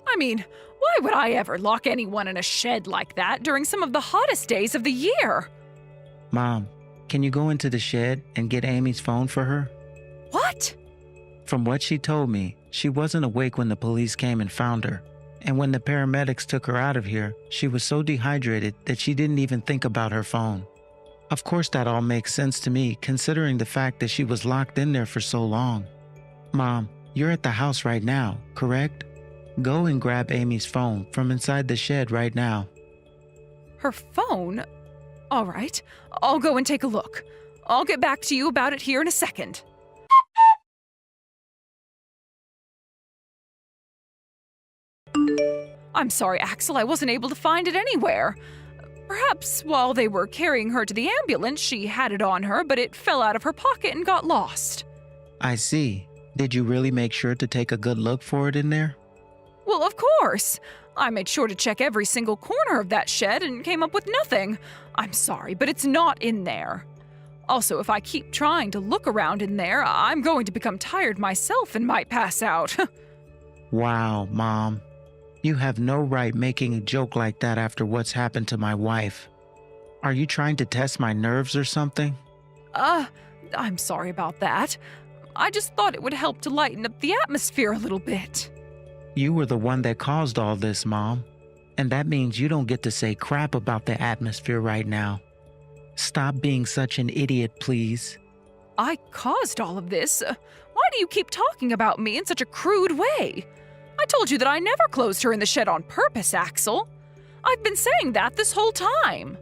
Speaker 4: I mean, why would I ever lock anyone in a shed like that during some of the hottest days of the year?
Speaker 3: Mom, can you go into the shed and get Amy's phone for her?
Speaker 4: What?
Speaker 3: From what she told me, she wasn't awake when the police came and found her. And when the paramedics took her out of here, she was so dehydrated that she didn't even think about her phone. Of course, that all makes sense to me, considering the fact that she was locked in there for so long. Mom, you're at the house right now, correct? Go and grab Amy's phone from inside the shed right now.
Speaker 4: Her phone? All right, I'll go and take a look. I'll get back to you about it here in a second. I'm sorry, Axel, I wasn't able to find it anywhere. Perhaps while they were carrying her to the ambulance, she had it on her, but it fell out of her pocket and got lost.
Speaker 3: I see. Did you really make sure to take a good look for it in there?
Speaker 4: Well, of course. I made sure to check every single corner of that shed and came up with nothing. I'm sorry, but it's not in there. Also, if I keep trying to look around in there, I'm going to become tired myself and might pass out.
Speaker 3: Wow, Mom. You have no right making a joke like that after what's happened to my wife. Are you trying to test my nerves or something?
Speaker 4: I'm sorry about that. I just thought it would help to lighten up the atmosphere a little bit.
Speaker 3: You were the one that caused all this, Mom. And that means you don't get to say crap about the atmosphere right now. Stop being such an idiot, please.
Speaker 4: I caused all of this. Why do you keep talking about me in such a crude way? I told you that I never closed her in the shed on purpose, Axel. I've been saying that this whole time.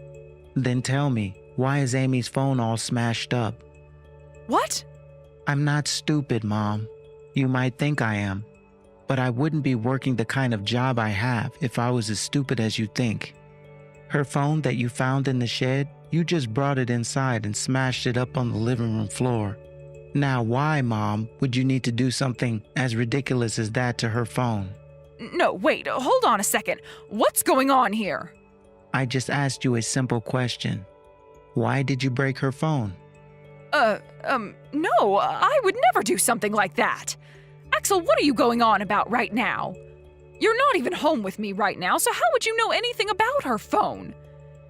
Speaker 3: Then tell me, why is Amy's phone all smashed up?
Speaker 4: What?
Speaker 3: I'm not stupid, Mom. You might think I am. But I wouldn't be working the kind of job I have if I was as stupid as you think. Her phone that you found in the shed, you just brought it inside and smashed it up on the living room floor. Now, why, Mom, would you need to do something as ridiculous as that to her phone?
Speaker 4: No, wait, hold on a second. What's going on here?
Speaker 3: I just asked you a simple question. Why did you break her phone?
Speaker 4: No, I would never do something like that. Axel, what are you going on about right now? You're not even home with me right now, so how would you know anything about her phone?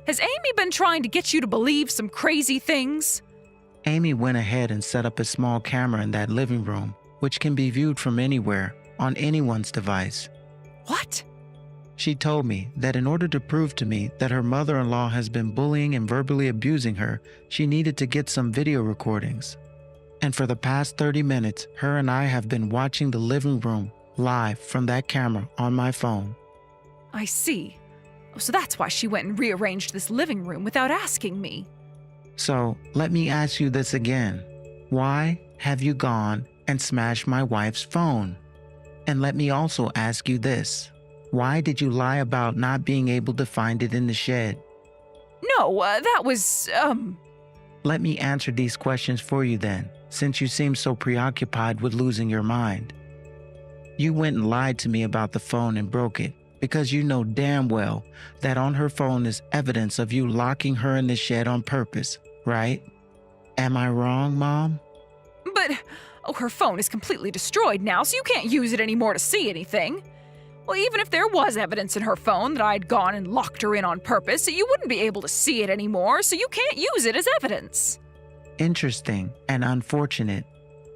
Speaker 4: Has Amy been trying to get you to believe some crazy things?
Speaker 3: Amy went ahead and set up a small camera in that living room, which can be viewed from anywhere, on anyone's device.
Speaker 4: What?
Speaker 3: She told me that in order to prove to me that her mother-in-law has been bullying and verbally abusing her, she needed to get some video recordings. And for the past 30 minutes, her and I have been watching the living room live from that camera on my phone.
Speaker 4: I see. Oh, so that's why she went and rearranged this living room without asking me.
Speaker 3: So, let me ask you this again. Why have you gone and smashed my wife's phone? And let me also ask you this. Why did you lie about not being able to find it in the shed?
Speaker 4: No, that was,
Speaker 3: Let me answer these questions for you then, since you seem so preoccupied with losing your mind. You went and lied to me about the phone and broke it, because you know damn well that on her phone is evidence of you locking her in the shed on purpose, right? Am I wrong, Mom?
Speaker 4: But, her phone is completely destroyed now, so you can't use it anymore to see anything. Well, even if there was evidence in her phone that I'd gone and locked her in on purpose, you wouldn't be able to see it anymore, so you can't use it as evidence.
Speaker 3: Interesting and unfortunate.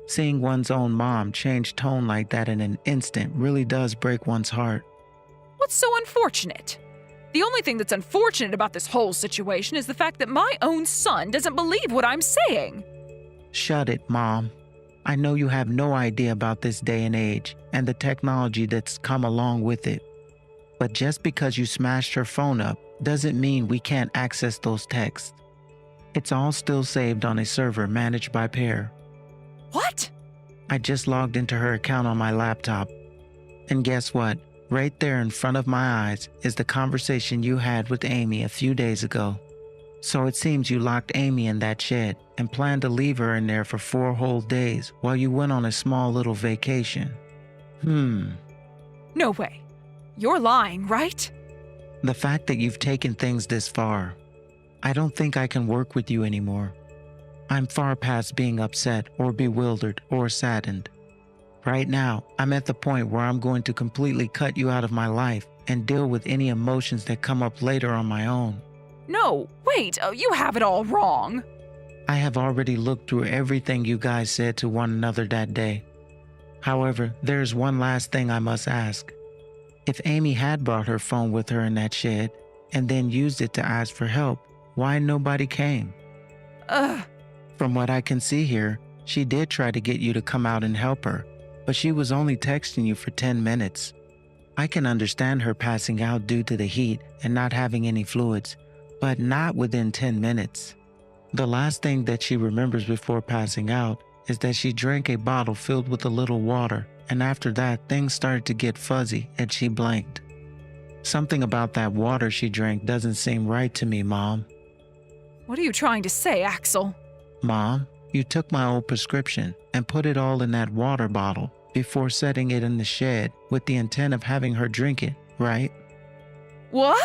Speaker 3: Seeing one's own mom change tone like that in an instant really does break one's heart.
Speaker 4: What's so unfortunate? The only thing that's unfortunate about this whole situation is the fact that my own son doesn't believe what I'm saying.
Speaker 3: Shut it, Mom. I know you have no idea about this day and age and the technology that's come along with it. But just because you smashed her phone up doesn't mean we can't access those texts. It's all still saved on a server managed by Pear.
Speaker 4: What?
Speaker 3: I just logged into her account on my laptop. And guess what? Right there in front of my eyes is the conversation you had with Amy a few days ago. So it seems you locked Amy in that shed and planned to leave her in there for 4 whole days while you went on a small little vacation.
Speaker 4: No way. You're lying, right?
Speaker 3: The fact that you've taken things this far, I don't think I can work with you anymore. I'm far past being upset or bewildered or saddened. Right now, I'm at the point where I'm going to completely cut you out of my life and deal with any emotions that come up later on my own.
Speaker 4: No, wait, you have it all wrong.
Speaker 3: I have already looked through everything you guys said to one another that day. However, there's one last thing I must ask. If Amy had brought her phone with her in that shed and then used it to ask for help, why nobody came? From what I can see here, she did try to get you to come out and help her, but she was only texting you for 10 minutes. I can understand her passing out due to the heat and not having any fluids, but not within 10 minutes. The last thing that she remembers before passing out is that she drank a bottle filled with a little water, and after that, things started to get fuzzy and she blanked. Something about that water she drank doesn't seem right to me, Mom.
Speaker 4: What are you trying to say, Axel?
Speaker 3: Mom, you took my old prescription and put it all in that water bottle before setting it in the shed with the intent of having her drink it, right?
Speaker 4: What?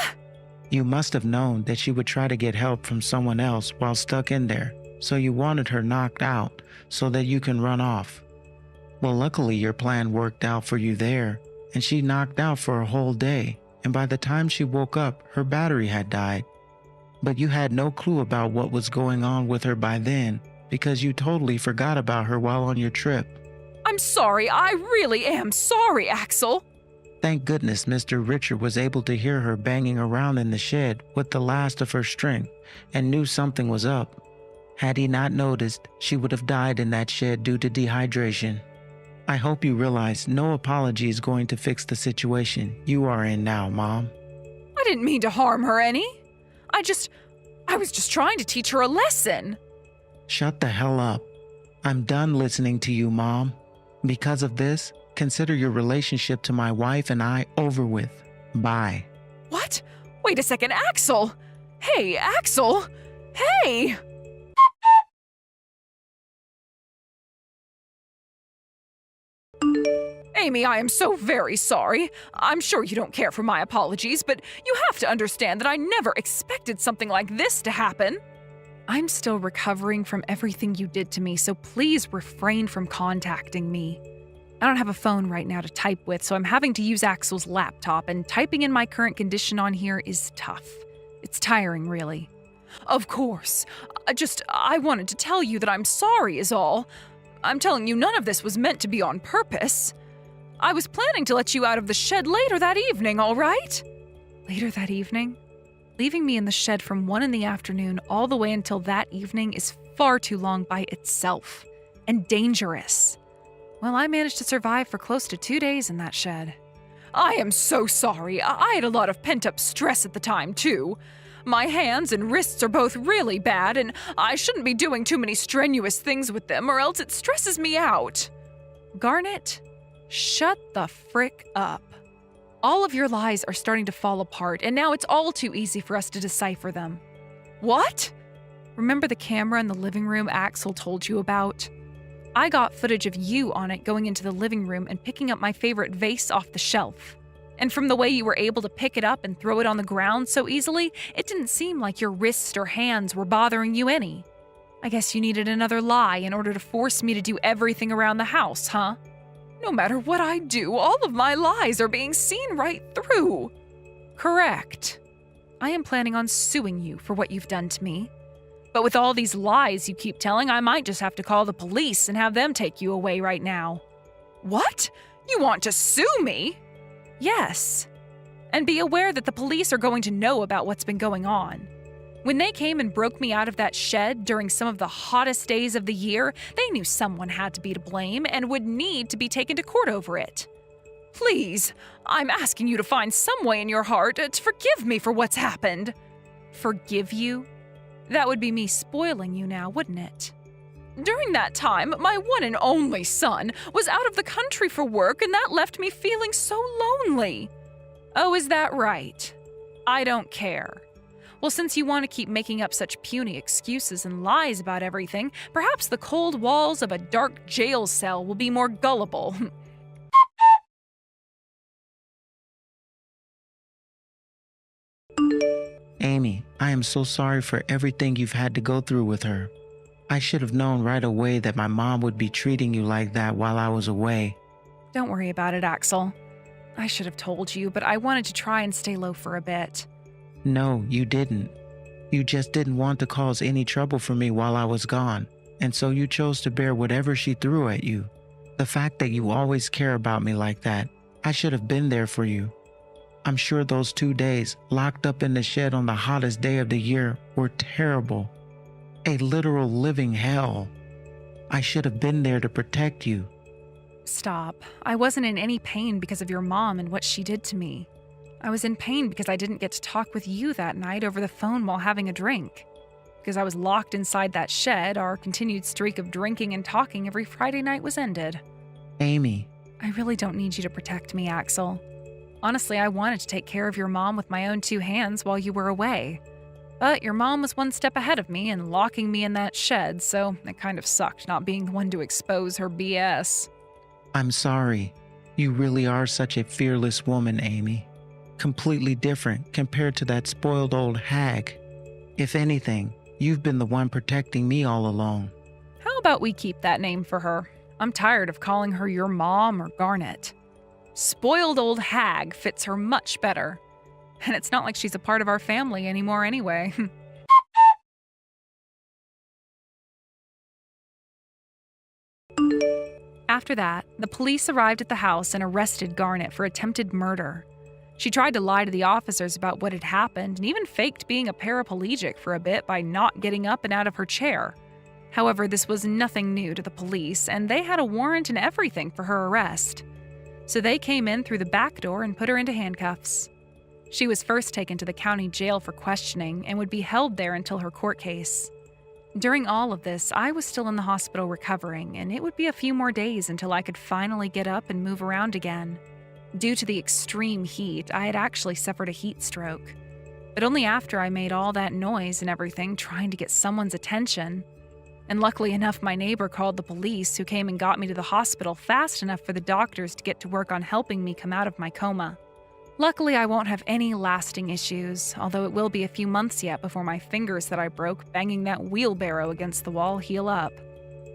Speaker 3: You must have known that she would try to get help from someone else while stuck in there, so you wanted her knocked out so that you can run off. Well, luckily your plan worked out for you there, and she knocked out for a whole day, and by the time she woke up, her battery had died. But you had no clue about what was going on with her by then, because you totally forgot about her while on your trip.
Speaker 4: I'm sorry, I really am sorry, Axel.
Speaker 3: Thank goodness Mr. Richard was able to hear her banging around in the shed with the last of her strength and knew something was up. Had he not noticed, she would have died in that shed due to dehydration. I hope you realize no apology is going to fix the situation you are in now, Mom.
Speaker 4: I didn't mean to harm her any. I was just trying to teach her a lesson.
Speaker 3: Shut the hell up. I'm done listening to you, Mom. Because of this, consider your relationship to my wife and I over with. Bye.
Speaker 4: What? Wait a second, Axel! Hey, Axel! Hey! Amy, I am so very sorry. I'm sure you don't care for my apologies, but you have to understand that I never expected something like this to happen. I'm still recovering from everything you did to me, so please refrain from contacting me. I don't have a phone right now to type with, so I'm having to use Axel's laptop, and typing in my current condition on here is tough. It's tiring, really. Of course. I wanted to tell you that I'm sorry is all. I'm telling you none of this was meant to be on purpose. I was planning to let you out of the shed later that evening, all right? Later that evening? Leaving me in the shed from 1 in the afternoon all the way until that evening is far too long by itself. And dangerous. Well, I managed to survive for close to 2 days in that shed. I am so sorry. I had a lot of pent-up stress at the time, too. My hands and wrists are both really bad, and I shouldn't be doing too many strenuous things with them, or else it stresses me out. Garnet, shut the frick up. All of your lies are starting to fall apart, and now it's all too easy for us to decipher them. What? Remember the camera in the living room Axel told you about? I got footage of you on it going into the living room and picking up my favorite vase off the shelf. And from the way you were able to pick it up and throw it on the ground so easily, it didn't seem like your wrists or hands were bothering you any. I guess you needed another lie in order to force me to do everything around the house, huh? No matter what I do, all of my lies are being seen right through. Correct. I am planning on suing you for what you've done to me. But with all these lies you keep telling, I might just have to call the police and have them take you away right now. What? You want to sue me? Yes. And be aware that the police are going to know about what's been going on. When they came and broke me out of that shed during some of the hottest days of the year, they knew someone had to be to blame and would need to be taken to court over it. Please, I'm asking you to find some way in your heart to forgive me for what's happened. Forgive you? That would be me spoiling you now, wouldn't it? During that time, my one and only son was out of the country for work, and that left me feeling so lonely. Oh, is that right? I don't care. Well, since you want to keep making up such puny excuses and lies about everything, perhaps the cold walls of a dark jail cell will be more gullible.
Speaker 3: Amy, I am so sorry for everything you've had to go through with her. I should have known right away that my mom would be treating you like that while I was away.
Speaker 4: Don't worry about it, Axel. I should have told you, but I wanted to try and stay low for a bit.
Speaker 3: No, you didn't. You just didn't want to cause any trouble for me while I was gone, and so you chose to bear whatever she threw at you. The fact that you always care about me like that, I should have been there for you. I'm sure those 2 days, locked up in the shed on the hottest day of the year, were terrible. A literal living hell. I should have been there to protect you.
Speaker 4: Stop. I wasn't in any pain because of your mom and what she did to me. I was in pain because I didn't get to talk with you that night over the phone while having a drink. Because I was locked inside that shed, our continued streak of drinking and talking every Friday night was ended.
Speaker 3: Amy.
Speaker 4: I really don't need you to protect me, Axel. Honestly, I wanted to take care of your mom with my own 2 hands while you were away. But your mom was one step ahead of me and locking me in that shed, so it kind of sucked not being the one to expose her BS.
Speaker 3: I'm sorry. You really are such a fearless woman, Amy. Completely different compared to that spoiled old hag. If anything, you've been the one protecting me all along.
Speaker 4: How about we keep that name for her? I'm tired of calling her your mom or Garnet. Spoiled old hag fits her much better. And it's not like she's a part of our family anymore anyway. After that, the police arrived at the house and arrested Garnet for attempted murder. She tried to lie to the officers about what had happened and even faked being a paraplegic for a bit by not getting up and out of her chair. However, this was nothing new to the police, and they had a warrant and everything for her arrest. So they came in through the back door and put her into handcuffs. She was first taken to the county jail for questioning and would be held there until her court case. During all of this, I was still in the hospital recovering, and it would be a few more days until I could finally get up and move around again. Due to the extreme heat, I had actually suffered a heat stroke. But only after I made all that noise and everything trying to get someone's attention. And luckily enough, my neighbor called the police, who came and got me to the hospital fast enough for the doctors to get to work on helping me come out of my coma. Luckily, I won't have any lasting issues, although it will be a few months yet before my fingers that I broke banging that wheelbarrow against the wall heal up.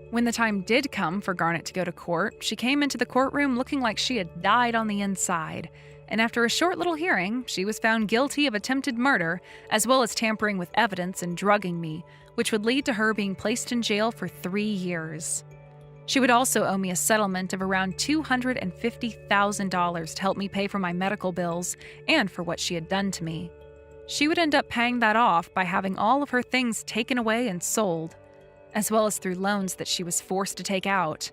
Speaker 4: When the time did come for Garnet to go to court, she came into the courtroom looking like she had died on the inside, and after a short little hearing, she was found guilty of attempted murder, as well as tampering with evidence and drugging me, which would lead to her being placed in jail for 3 years. She would also owe me a settlement of around $250,000 to help me pay for my medical bills and for what she had done to me. She would end up paying that off by having all of her things taken away and sold, as well as through loans that she was forced to take out.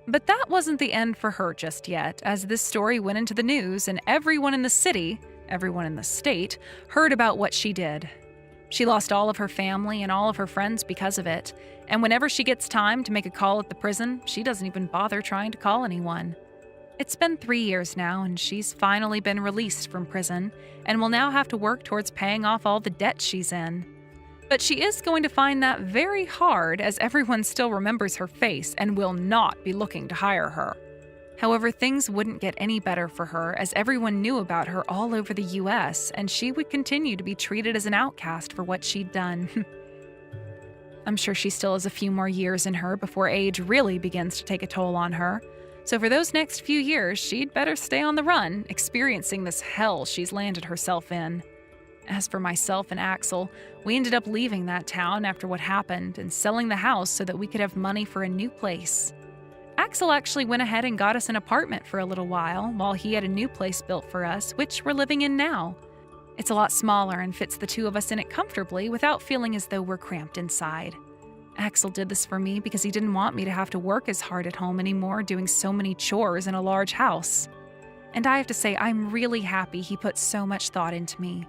Speaker 4: But that wasn't the end for her just yet, as this story went into the news and everyone in the city, everyone in the state, heard about what she did. She lost all of her family and all of her friends because of it, and whenever she gets time to make a call at the prison, she doesn't even bother trying to call anyone. It's been 3 years now, and she's finally been released from prison, and will now have to work towards paying off all the debt she's in. But she is going to find that very hard, as everyone still remembers her face and will not be looking to hire her. However, things wouldn't get any better for her, as everyone knew about her all over the US, and she would continue to be treated as an outcast for what she'd done. I'm sure she still has a few more years in her before age really begins to take a toll on her. So for those next few years, she'd better stay on the run, experiencing this hell she's landed herself in. As for myself and Axel, we ended up leaving that town after what happened and selling the house so that we could have money for a new place. Axel actually went ahead and got us an apartment for a little while he had a new place built for us, which we're living in now. It's a lot smaller and fits the two of us in it comfortably without feeling as though we're cramped inside. Axel did this for me because he didn't want me to have to work as hard at home anymore doing so many chores in a large house. And I have to say, I'm really happy he put so much thought into me.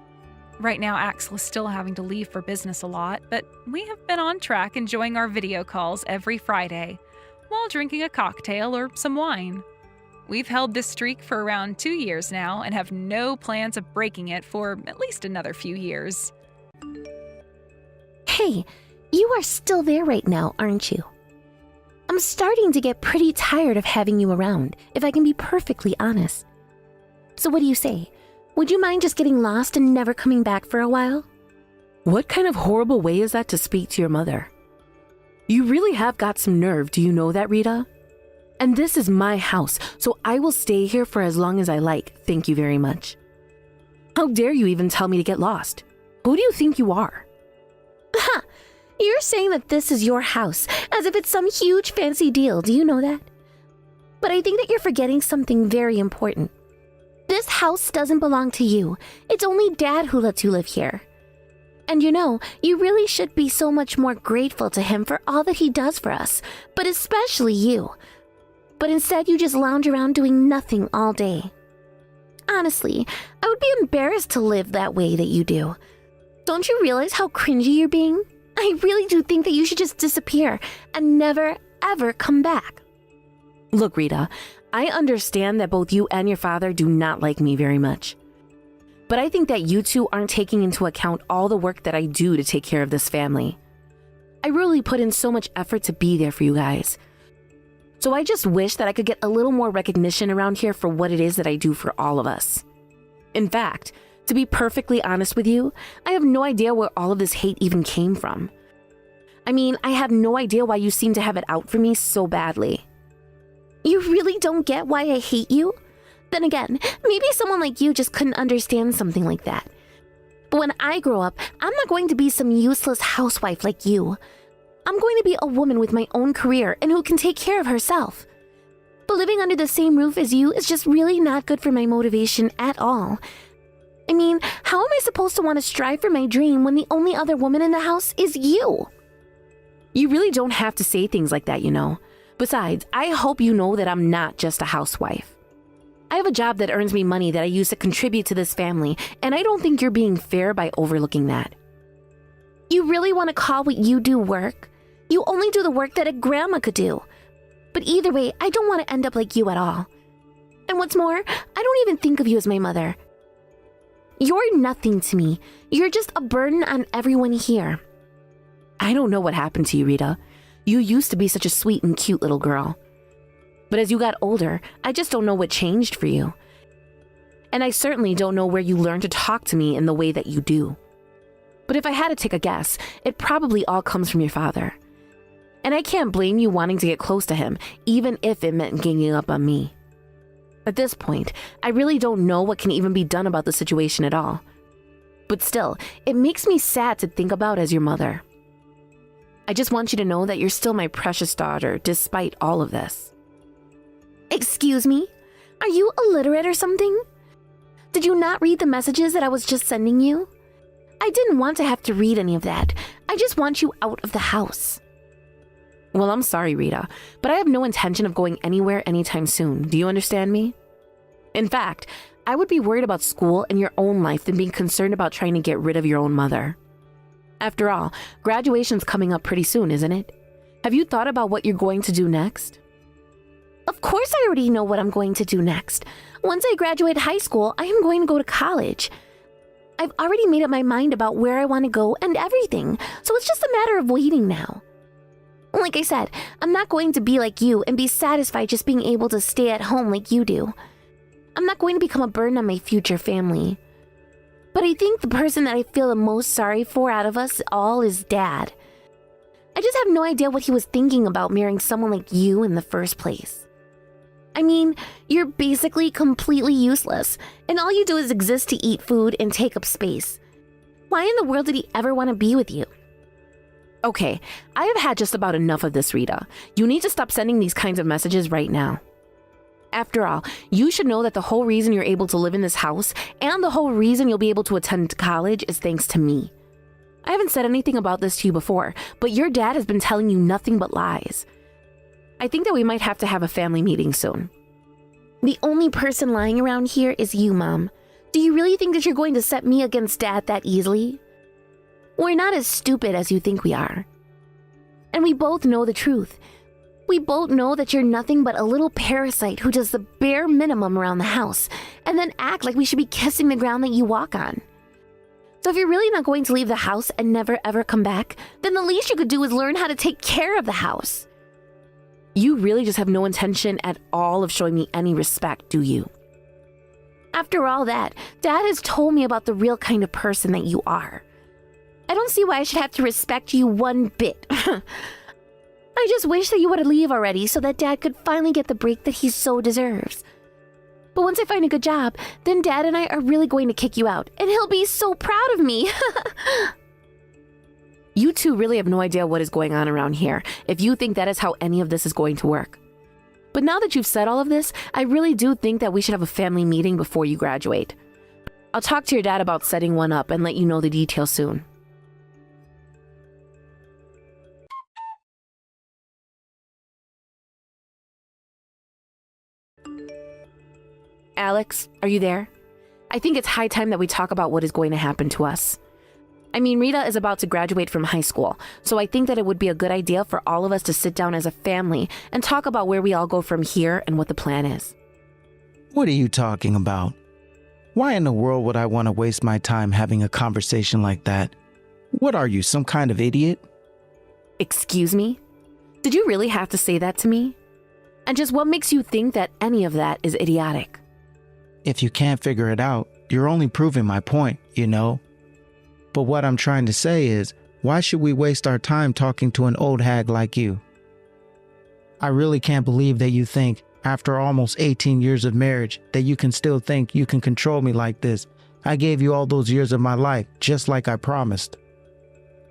Speaker 4: Right now, Axel is still having to leave for business a lot, but we have been on track enjoying our video calls every Friday, while drinking a cocktail or some wine. We've held this streak for around 2 years now and have no plans of breaking it for at least another few years.
Speaker 1: Hey, you are still there right now, aren't you? I'm starting to get pretty tired of having you around, if I can be perfectly honest. So what do you say? Would you mind just getting lost and never coming back for a while?
Speaker 2: What kind of horrible way is that to speak to your mother? You really have got some nerve, do you know that, Rita? And this is my house, so I will stay here for as long as I like, thank you very much. How dare you even tell me to get lost? Who do you think you are?
Speaker 1: Ha! You're saying that this is your house, as if it's some huge fancy deal, do you know that? But I think that you're forgetting something very important. This house doesn't belong to you. It's only Dad who lets you live here. And you know, you really should be so much more grateful to him for all that he does for us, but especially you. But instead, you just lounge around doing nothing all day. Honestly, I would be embarrassed to live that way that you do. Don't you realize how cringy you're being? I really do think that you should just disappear and never, ever come back.
Speaker 2: Look, Rita, I understand that both you and your father do not like me very much. But I think that you two aren't taking into account all the work that I do to take care of this family. I really put in so much effort to be there for you guys. So I just wish that I could get a little more recognition around here for what it is that I do for all of us. In fact, to be perfectly honest with you, I have no idea where all of this hate even came from. I mean, I have no idea why you seem to have it out for me so badly.
Speaker 1: You really don't get why I hate you? Then again, maybe someone like you just couldn't understand something like that. But when I grow up, I'm not going to be some useless housewife like you. I'm going to be a woman with my own career and who can take care of herself. But living under the same roof as you is just really not good for my motivation at all. I mean, how am I supposed to want to strive for my dream when the only other woman in the house is you?
Speaker 2: You really don't have to say things like that, you know. Besides, I hope you know that I'm not just a housewife. I have a job that earns me money that I use to contribute to this family, and I don't think you're being fair by overlooking that.
Speaker 1: You really want to call what you do work? You only do the work that a grandma could do. But either way, I don't want to end up like you at all. And what's more, I don't even think of you as my mother. You're nothing to me. You're just a burden on everyone here.
Speaker 2: I don't know what happened to you, Rita. You used to be such a sweet and cute little girl. But as you got older, I just don't know what changed for you. And I certainly don't know where you learned to talk to me in the way that you do. But if I had to take a guess, it probably all comes from your father. And I can't blame you wanting to get close to him, even if it meant ganging up on me. At this point, I really don't know what can even be done about the situation at all. But still, it makes me sad to think about as your mother. I just want you to know that you're still my precious daughter, despite all of this.
Speaker 1: Excuse me? Are you illiterate or something? Did you not read the messages that I was just sending you? I didn't want to have to read any of that. I just want you out of the house.
Speaker 2: Well, I'm sorry, Rita, but I have no intention of going anywhere anytime soon. Do you understand me? In fact, I would be worried about school and your own life than being concerned about trying to get rid of your own mother. After all, graduation's coming up pretty soon, isn't it? Have you thought about what you're going to do next?
Speaker 1: Of course I already know what I'm going to do next. Once I graduate high school, I am going to go to college. I've already made up my mind about where I want to go and everything, so it's just a matter of waiting now. Like I said, I'm not going to be like you and be satisfied just being able to stay at home like you do. I'm not going to become a burden on my future family. But I think the person that I feel the most sorry for out of us all is Dad. I just have no idea what he was thinking about marrying someone like you in the first place. I mean, you're basically completely useless, and all you do is exist to eat food and take up space. Why in the world did he ever want to be with you?
Speaker 2: Okay, I have had just about enough of this, Rita. You need to stop sending these kinds of messages right now. After all, you should know that the whole reason you're able to live in this house and the whole reason you'll be able to attend college is thanks to me. I haven't said anything about this to you before, but your dad has been telling you nothing but lies. I think that we might have to have a family meeting soon.
Speaker 1: The only person lying around here is you, Mom. Do you really think that you're going to set me against Dad that easily? We're not as stupid as you think we are. And we both know the truth. We both know that you're nothing but a little parasite who does the bare minimum around the house and then act like we should be kissing the ground that you walk on. So if you're really not going to leave the house and never ever come back, then the least you could do is learn how to take care of the house.
Speaker 2: You really just have no intention at all of showing me any respect, do you?
Speaker 1: After all that, Dad has told me about the real kind of person that you are. I don't see why I should have to respect you one bit. I just wish that you would leave already so that Dad could finally get the break that he so deserves. But once I find a good job, then Dad and I are really going to kick you out, and he'll be so proud of me.
Speaker 2: You two really have no idea what is going on around here if you think that is how any of this is going to work. But now that you've said all of this, I really do think that we should have a family meeting before you graduate. I'll talk to your dad about setting one up and let you know the details soon. Alex, are you there? I think it's high time that we talk about what is going to happen to us. I mean, Rita is about to graduate from high school, so I think that it would be a good idea for all of us to sit down as a family and talk about where we all go from here and what the plan is.
Speaker 3: What are you talking about? Why in the world would I want to waste my time having a conversation like that? What are you, some kind of idiot?
Speaker 2: Excuse me? Did you really have to say that to me? And just what makes you think that any of that is idiotic?
Speaker 3: If you can't figure it out, you're only proving my point, you know? But what I'm trying to say is, why should we waste our time talking to an old hag like you? I really can't believe that you think, after almost 18 years of marriage, that you can still think you can control me like this. I gave you all those years of my life, just like I promised.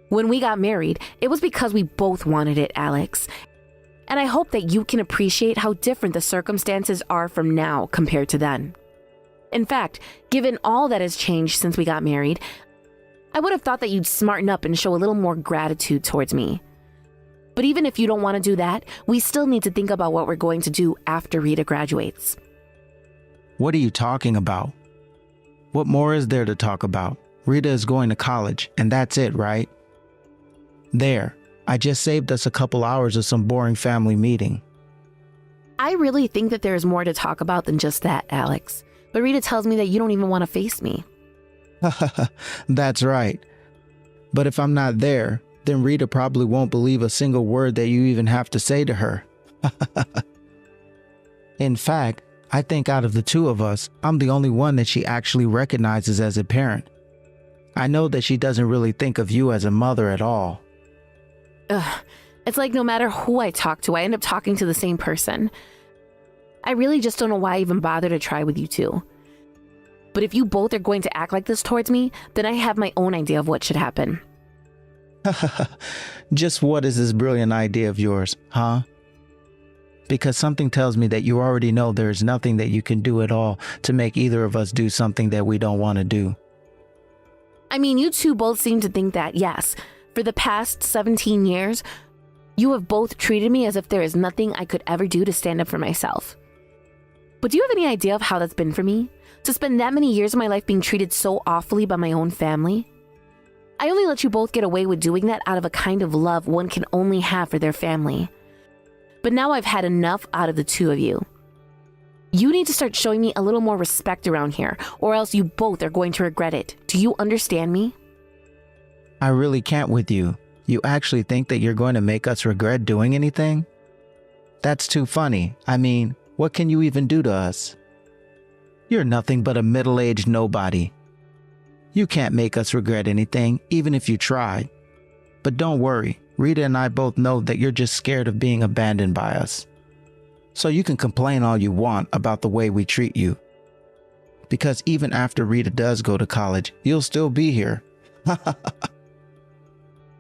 Speaker 2: When we got married, it was because we both wanted it, Alex. And I hope that you can appreciate how different the circumstances are from now compared to then. In fact, given all that has changed since we got married, I would have thought that you'd smarten up and show a little more gratitude towards me. But even if you don't want to do that, we still need to think about what we're going to do after Rita graduates.
Speaker 3: What are you talking about? What more is there to talk about? Rita is going to college, and that's it, right? There, I just saved us a couple hours of some boring family meeting.
Speaker 2: I really think that there is more to talk about than just that, Alex. But Rita tells me that you don't even want to face me.
Speaker 3: That's right. But if I'm not there, then Rita probably won't believe a single word that you even have to say to her. In fact, I think out of the two of us, I'm the only one that she actually recognizes as a parent. I know that she doesn't really think of you as a mother at all.
Speaker 2: Ugh, it's like no matter who I talk to, I end up talking to the same person. I really just don't know why I even bother to try with you two. But if you both are going to act like this towards me, then I have my own idea of what should happen.
Speaker 3: Just what is this brilliant idea of yours, huh? Because something tells me that you already know there is nothing that you can do at all to make either of us do something that we don't want to do.
Speaker 2: I mean, you two both seem to think that, yes, for the past 17 years, you have both treated me as if there is nothing I could ever do to stand up for myself. But do you have any idea of how that's been for me? To spend that many years of my life being treated so awfully by my own family? I only let you both get away with doing that out of a kind of love one can only have for their family. But now I've had enough out of the two of you. You need to start showing me a little more respect around here, or else you both are going to regret it. Do you understand me?
Speaker 3: I really can't with you. You actually think that you're going to make us regret doing anything? That's too funny. I mean, what can you even do to us? You're nothing but a middle-aged nobody. You can't make us regret anything, even if you tried. But don't worry, Rita and I both know that you're just scared of being abandoned by us. So you can complain all you want about the way we treat you. Because even after Rita does go to college, you'll still be here.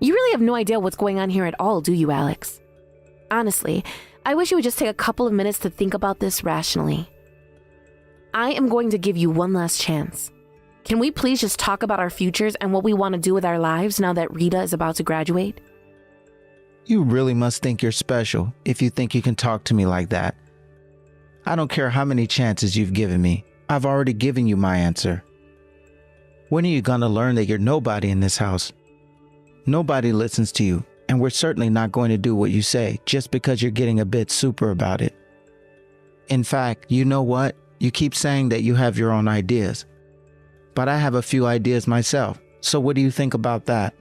Speaker 2: You really have no idea what's going on here at all, do you, Alex? Honestly, I wish you would just take a couple of minutes to think about this rationally. I am going to give you one last chance. Can we please just talk about our futures and what we want to do with our lives now that Rita is about to graduate?
Speaker 3: You really must think you're special if you think you can talk to me like that. I don't care how many chances you've given me. I've already given you my answer. When are you gonna learn that you're nobody in this house? Nobody listens to you, and we're certainly not going to do what you say just because you're getting a bit super about it. In fact, you know what? You keep saying that you have your own ideas. But I have a few ideas myself, so what do you think about that?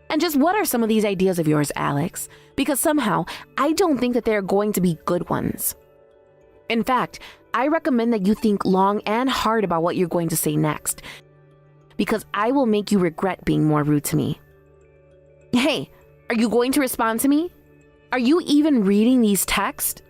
Speaker 2: And just what are some of these ideas of yours, Alex? Because somehow, I don't think that they're going to be good ones. In fact, I recommend that you think long and hard about what you're going to say next, because I will make you regret being more rude to me. Hey, are you going to respond to me? Are you even reading these texts?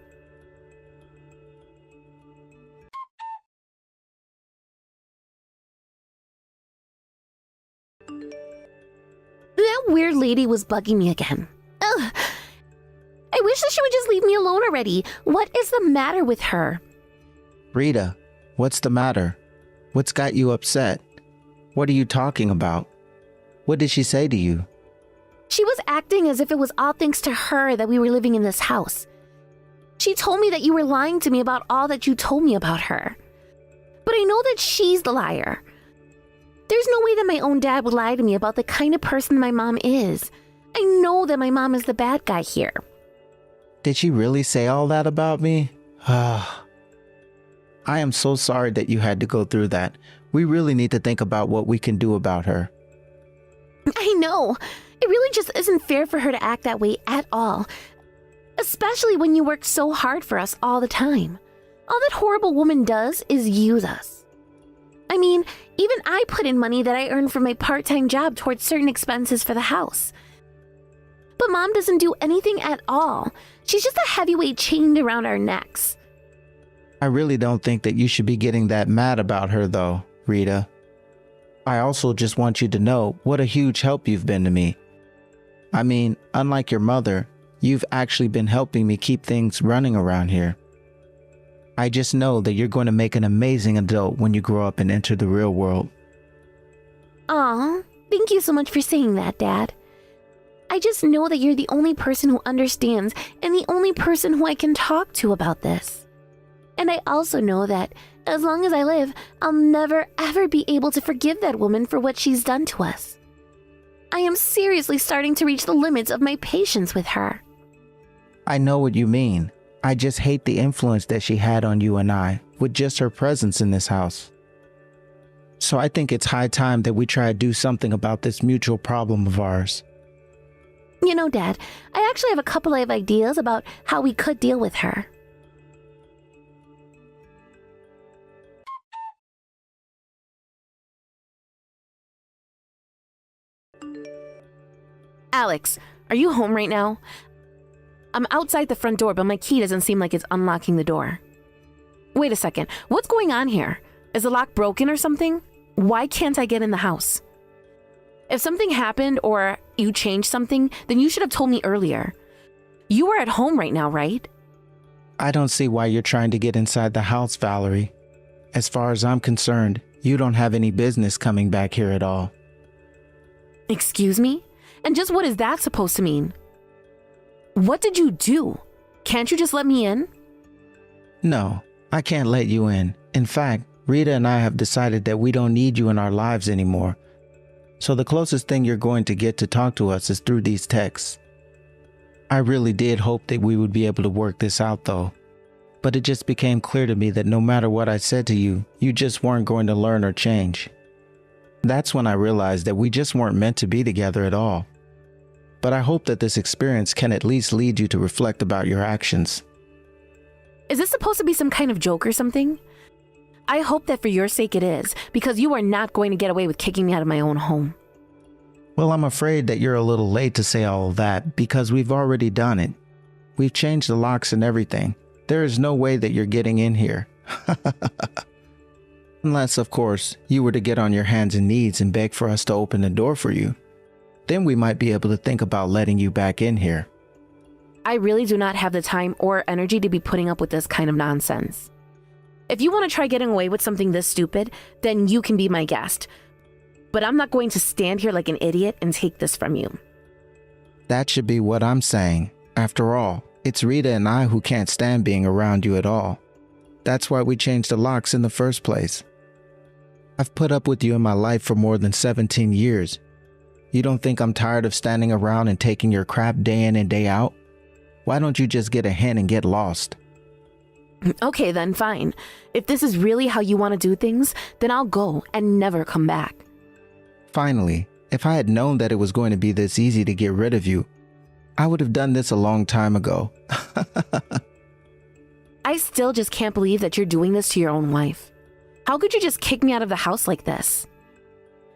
Speaker 1: That weird lady was bugging me again. Ugh. I wish that she would just leave me alone already. What is the matter with her?
Speaker 3: Rita, what's the matter? What's got you upset? What are you talking about? What did she say to you?
Speaker 1: She was acting as if it was all thanks to her that we were living in this house. She told me that you were lying to me about all that you told me about her. But I know that she's the liar. There's no way that my own dad would lie to me about the kind of person my mom is. I know that my mom is the bad guy here.
Speaker 3: Did she really say all that about me? I am so sorry that you had to go through that. We really need to think about what we can do about her.
Speaker 1: I know. It really just isn't fair for her to act that way at all. Especially when you work so hard for us all the time. All that horrible woman does is use us. I mean, even I put in money that I earned from my part-time job towards certain expenses for the house. But Mom doesn't do anything at all. She's just a heavyweight chained around our necks.
Speaker 3: I really don't think that you should be getting that mad about her though, Rita. I also just want you to know what a huge help you've been to me. I mean, unlike your mother, you've actually been helping me keep things running around here. I just know that you're going to make an amazing adult when you grow up and enter the real world.
Speaker 1: Aw, thank you so much for saying that, Dad. I just know that you're the only person who understands and the only person who I can talk to about this. And I also know that, as long as I live, I'll never ever be able to forgive that woman for what she's done to us. I am seriously starting to reach the limits of my patience with her.
Speaker 3: I know what you mean. I just hate the influence that she had on you and I, with just her presence in this house. So I think it's high time that we try to do something about this mutual problem of ours.
Speaker 1: You know, Dad, I actually have a couple of ideas about how we could deal with her.
Speaker 2: Alex, are you home right now? I'm outside the front door, but my key doesn't seem like it's unlocking the door. Wait a second. What's going on here? Is the lock broken or something? Why can't I get in the house? If something happened or you changed something, then you should have told me earlier. You are at home right now, right?
Speaker 3: I don't see why you're trying to get inside the house, Valerie. As far as I'm concerned, you don't have any business coming back here at all.
Speaker 2: Excuse me? And just what is that supposed to mean? What did you do? Can't you just let me in?
Speaker 3: No, I can't let you in. In fact, Rita and I have decided that we don't need you in our lives anymore. So the closest thing you're going to get to talk to us is through these texts. I really did hope that we would be able to work this out though. But it just became clear to me that no matter what I said to you, you just weren't going to learn or change. That's when I realized that we just weren't meant to be together at all. But I hope that this experience can at least lead you to reflect about your actions.
Speaker 2: Is this supposed to be some kind of joke or something? I hope that for your sake it is, because you are not going to get away with kicking me out of my own home.
Speaker 3: Well, I'm afraid that you're a little late to say all of that because we've already done it. We've changed the locks and everything. There is no way that you're getting in here. Unless, of course, you were to get on your hands and knees and beg for us to open the door for you. Then we might be able to think about letting you back in here.
Speaker 2: I really do not have the time or energy to be putting up with this kind of nonsense. If you want to try getting away with something this stupid, then you can be my guest. But I'm not going to stand here like an idiot and take this from you.
Speaker 3: That should be what I'm saying. After all, it's Rita and I who can't stand being around you at all. That's why we changed the locks in the first place. I've put up with you in my life for more than 17 years. You don't think I'm tired of standing around and taking your crap day in and day out? Why don't you just get a hint and get lost?
Speaker 2: Okay then, fine. If this is really how you want to do things, then I'll go and never come back.
Speaker 3: Finally, if I had known that it was going to be this easy to get rid of you, I would have done this a long time ago.
Speaker 2: I still just can't believe that you're doing this to your own wife. How could you just kick me out of the house like this?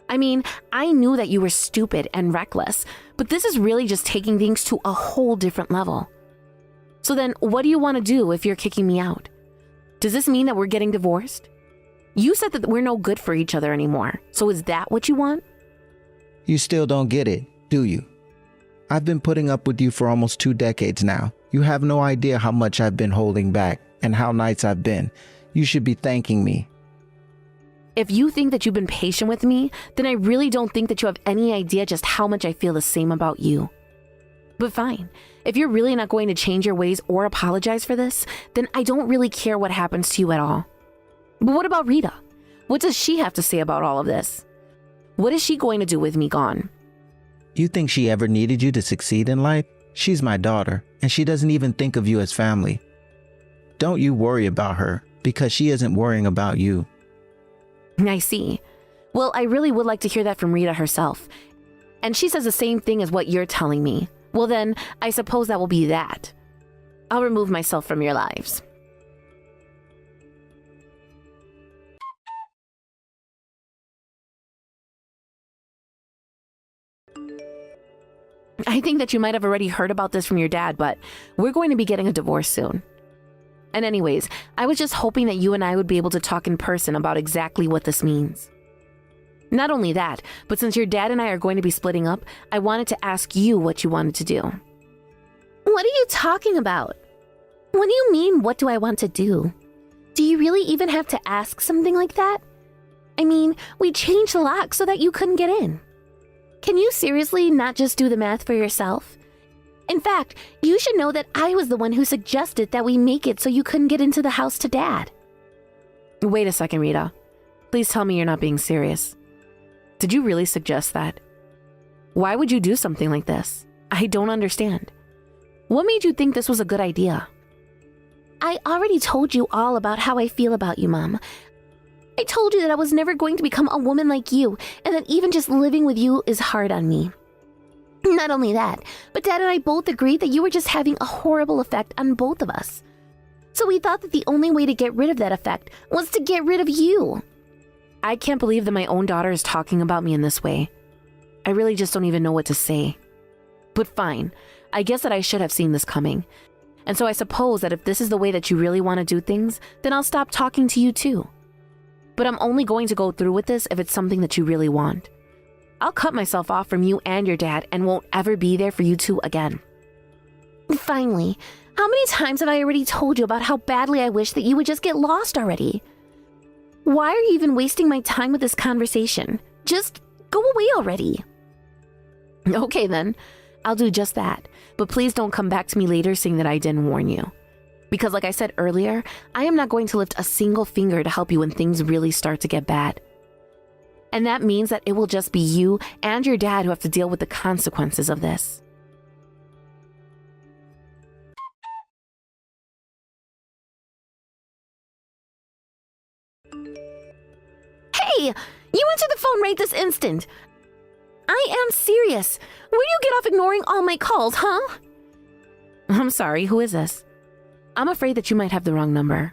Speaker 2: I mean, I knew that you were stupid and reckless, but this is really just taking things to a whole different level. So then, what do you want to do if you're kicking me out? Does this mean that we're getting divorced? You said that we're no good for each other anymore, so is that what you want?
Speaker 3: You still don't get it, do you? I've been putting up with you for almost 2 decades now. You have no idea how much I've been holding back and how nice I've been. You should be thanking me.
Speaker 2: If you think that you've been patient with me, then I really don't think that you have any idea just how much I feel the same about you. But fine, if you're really not going to change your ways or apologize for this, then I don't really care what happens to you at all. But what about Rita? What does she have to say about all of this? What is she going to do with me gone?
Speaker 3: You think she ever needed you to succeed in life? She's my daughter, and she doesn't even think of you as family. Don't you worry about her, because she isn't worrying about you.
Speaker 2: I see. Well, I really would like to hear that from Rita herself. And she says the same thing as what you're telling me. Well then, I suppose that will be that. I'll remove myself from your lives. I think that you might have already heard about this from your dad, but we're going to be getting a divorce soon. And anyways, I was just hoping that you and I would be able to talk in person about exactly what this means. Not only that, but since your dad and I are going to be splitting up, I wanted to ask you what you wanted to do.
Speaker 1: What are you talking about? What do you mean, what do I want to do? Do you really even have to ask something like that? I mean, we changed the lock so that you couldn't get in. Can you seriously not just do the math for yourself? In fact, you should know that I was the one who suggested that we make it so you couldn't get into the house to Dad.
Speaker 2: Wait a second, Rita. Please tell me you're not being serious. Did you really suggest that? Why would you do something like this? I don't understand. What made you think this was a good idea?
Speaker 1: I already told you all about how I feel about you, Mom. I told you that I was never going to become a woman like you, and that even just living with you is hard on me. Not only that, but Dad and I both agreed that you were just having a horrible effect on both of us. So we thought that the only way to get rid of that effect was to get rid of you.
Speaker 2: I can't believe that my own daughter is talking about me in this way. I really just don't even know what to say. But fine, I guess that I should have seen this coming. And so I suppose that if this is the way that you really want to do things, then I'll stop talking to you too. But I'm only going to go through with this if it's something that you really want. I'll cut myself off from you and your dad and won't ever be there for you two again.
Speaker 1: Finally, how many times have I already told you about how badly I wish that you would just get lost already? Why are you even wasting my time with this conversation? Just go away already.
Speaker 2: Okay then, I'll do just that. But please don't come back to me later saying that I didn't warn you. Because like I said earlier, I am not going to lift a single finger to help you when things really start to get bad. And that means that it will just be you and your dad who have to deal with the consequences of this.
Speaker 1: Hey, you answer the phone right this instant. I am serious. Where do you get off ignoring all my calls, huh?
Speaker 2: I'm sorry, who is this? I'm afraid that you might have the wrong number.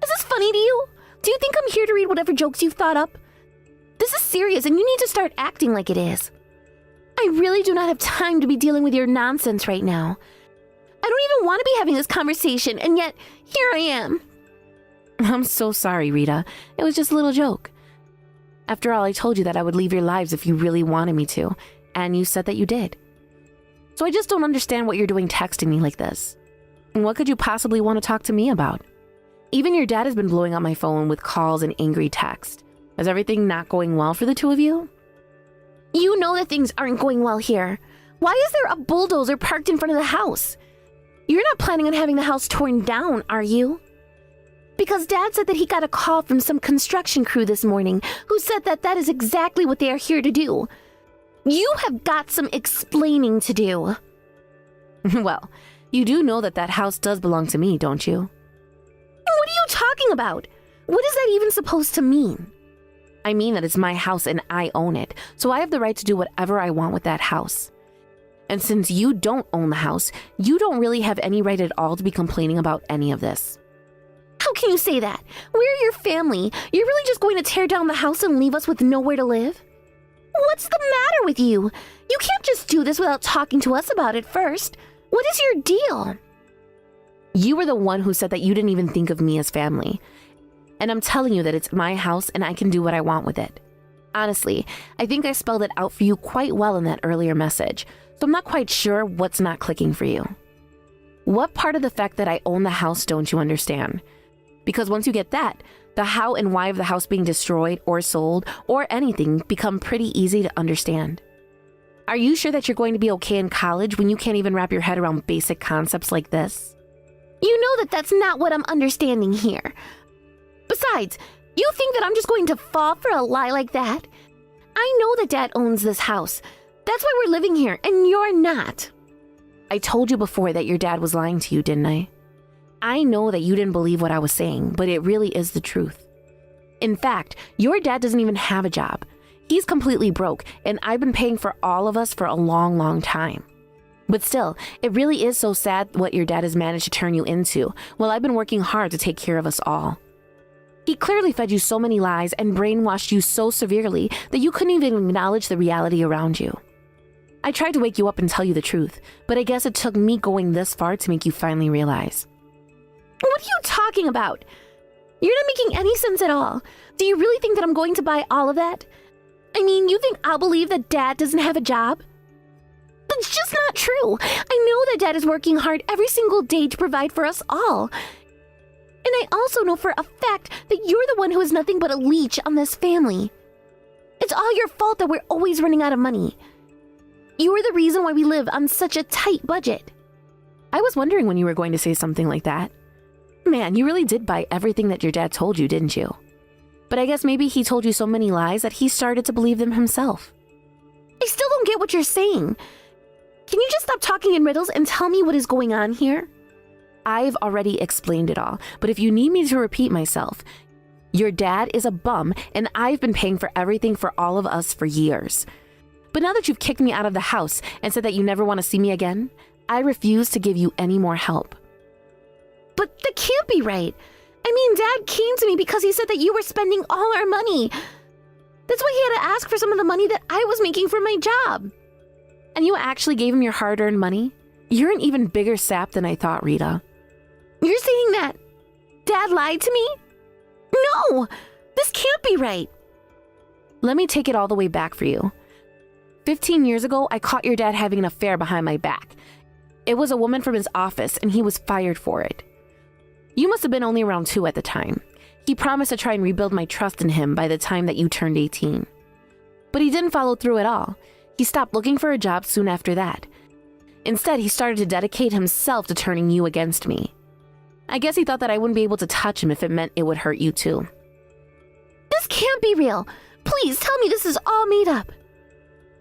Speaker 1: Is this funny to you? Do you think I'm here to read whatever jokes you've thought up? This is serious and you need to start acting like it is. I really do not have time to be dealing with your nonsense right now. I don't even want to be having this conversation, and yet here I am.
Speaker 2: I'm so sorry, Rita. It was just a little joke. After all, I told you that I would leave your lives if you really wanted me to, and you said that you did. So I just don't understand what you're doing texting me like this. And what could you possibly want to talk to me about? Even your dad has been blowing up my phone with calls and angry texts. Is everything not going well for the two of you?
Speaker 1: You know that things aren't going well here. Why is there a bulldozer parked in front of the house? You're not planning on having the house torn down, are you? Because Dad said that he got a call from some construction crew this morning who said that that is exactly what they are here to do. You have got some explaining to do.
Speaker 2: Well, you do know that that house does belong to me, don't you?
Speaker 1: What are you talking about? What is that even supposed to mean?
Speaker 2: I mean that it's my house and I own it, so I have the right to do whatever I want with that house. And since you don't own the house, you don't really have any right at all to be complaining about any of this.
Speaker 1: How can you say that? We're your family. You're really just going to tear down the house and leave us with nowhere to live? What's the matter with you? You can't just do this without talking to us about it first. What is your deal?
Speaker 2: You were the one who said that you didn't even think of me as family. And I'm telling you that it's my house and I can do what I want with it. Honestly, I think I spelled it out for you quite well in that earlier message, so I'm not quite sure what's not clicking for you. What part of the fact that I own the house don't you understand? Because once you get that, the how and why of the house being destroyed or sold or anything become pretty easy to understand. Are you sure that you're going to be okay in college when you can't even wrap your head around basic concepts like this?
Speaker 1: You know that that's not what I'm understanding here. Besides, you think that I'm just going to fall for a lie like that? I know that Dad owns this house. That's why we're living here, and you're not.
Speaker 2: I told you before that your dad was lying to you, didn't I? I know that you didn't believe what I was saying, but it really is the truth. In fact, your dad doesn't even have a job. He's completely broke, and I've been paying for all of us for a long, long time. But still, it really is so sad what your dad has managed to turn you into, while I've been working hard to take care of us all. He clearly fed you so many lies and brainwashed you so severely that you couldn't even acknowledge the reality around you. I tried to wake you up and tell you the truth, but I guess it took me going this far to make you finally realize.
Speaker 1: What are you talking about? You're not making any sense at all. Do you really think that I'm going to buy all of that? I mean, you think I'll believe that Dad doesn't have a job? That's just not true. I know that Dad is working hard every single day to provide for us all. And I also know for a fact that you're the one who is nothing but a leech on this family. It's all your fault that we're always running out of money. You're the reason why we live on such a tight budget.
Speaker 2: I was wondering when you were going to say something like that. Man, you really did buy everything that your dad told you, didn't you? But I guess maybe he told you so many lies that he started to believe them himself.
Speaker 1: I still don't get what you're saying. Can you just stop talking in riddles and tell me what is going on here?
Speaker 2: I've already explained it all, but if you need me to repeat myself, your dad is a bum and I've been paying for everything for all of us for years. But now that you've kicked me out of the house and said that you never want to see me again, I refuse to give you any more help.
Speaker 1: But that can't be right. I mean, Dad came to me because he said that you were spending all our money. That's why he had to ask for some of the money that I was making for my job.
Speaker 2: And you actually gave him your hard-earned money? You're an even bigger sap than I thought, Rita.
Speaker 1: You're saying that Dad lied to me? No! This can't be right.
Speaker 2: Let me take it all the way back for you. 15 years ago, I caught your dad having an affair behind my back. It was a woman from his office, and he was fired for it. You must have been only around 2 at the time. He promised to try and rebuild my trust in him by the time that you turned 18. But he didn't follow through at all. He stopped looking for a job soon after that. Instead, he started to dedicate himself to turning you against me. I guess he thought that I wouldn't be able to touch him if it meant it would hurt you too.
Speaker 1: This can't be real. Please tell me this is all made up.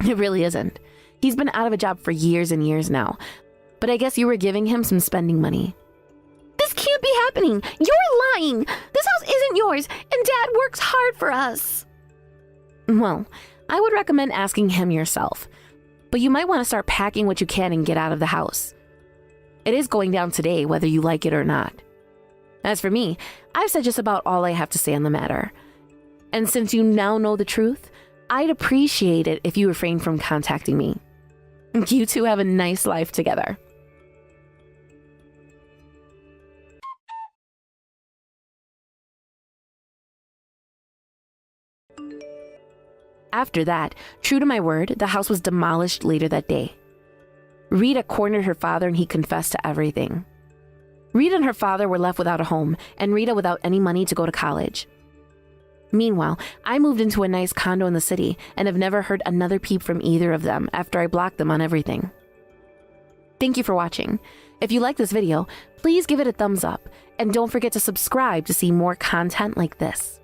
Speaker 2: It really isn't. He's been out of a job for years and years now. But I guess you were giving him some spending money.
Speaker 1: This can't be happening. You're lying. This house isn't yours, and Dad works hard for us.
Speaker 2: Well, I would recommend asking him yourself. But you might want to start packing what you can and get out of the house. It is going down today, whether you like it or not. As for me, I've said just about all I have to say on the matter. And since you now know the truth, I'd appreciate it if you refrain from contacting me. You two have a nice life together. After that, true to my word, the house was demolished later that day. Rita cornered her father and he confessed to everything. Rita and her father were left without a home, and Rita without any money to go to college. Meanwhile, I moved into a nice condo in the city and have never heard another peep from either of them after I blocked them on everything. Thank you for watching. If you like this video, please give it a thumbs up and don't forget to subscribe to see more content like this.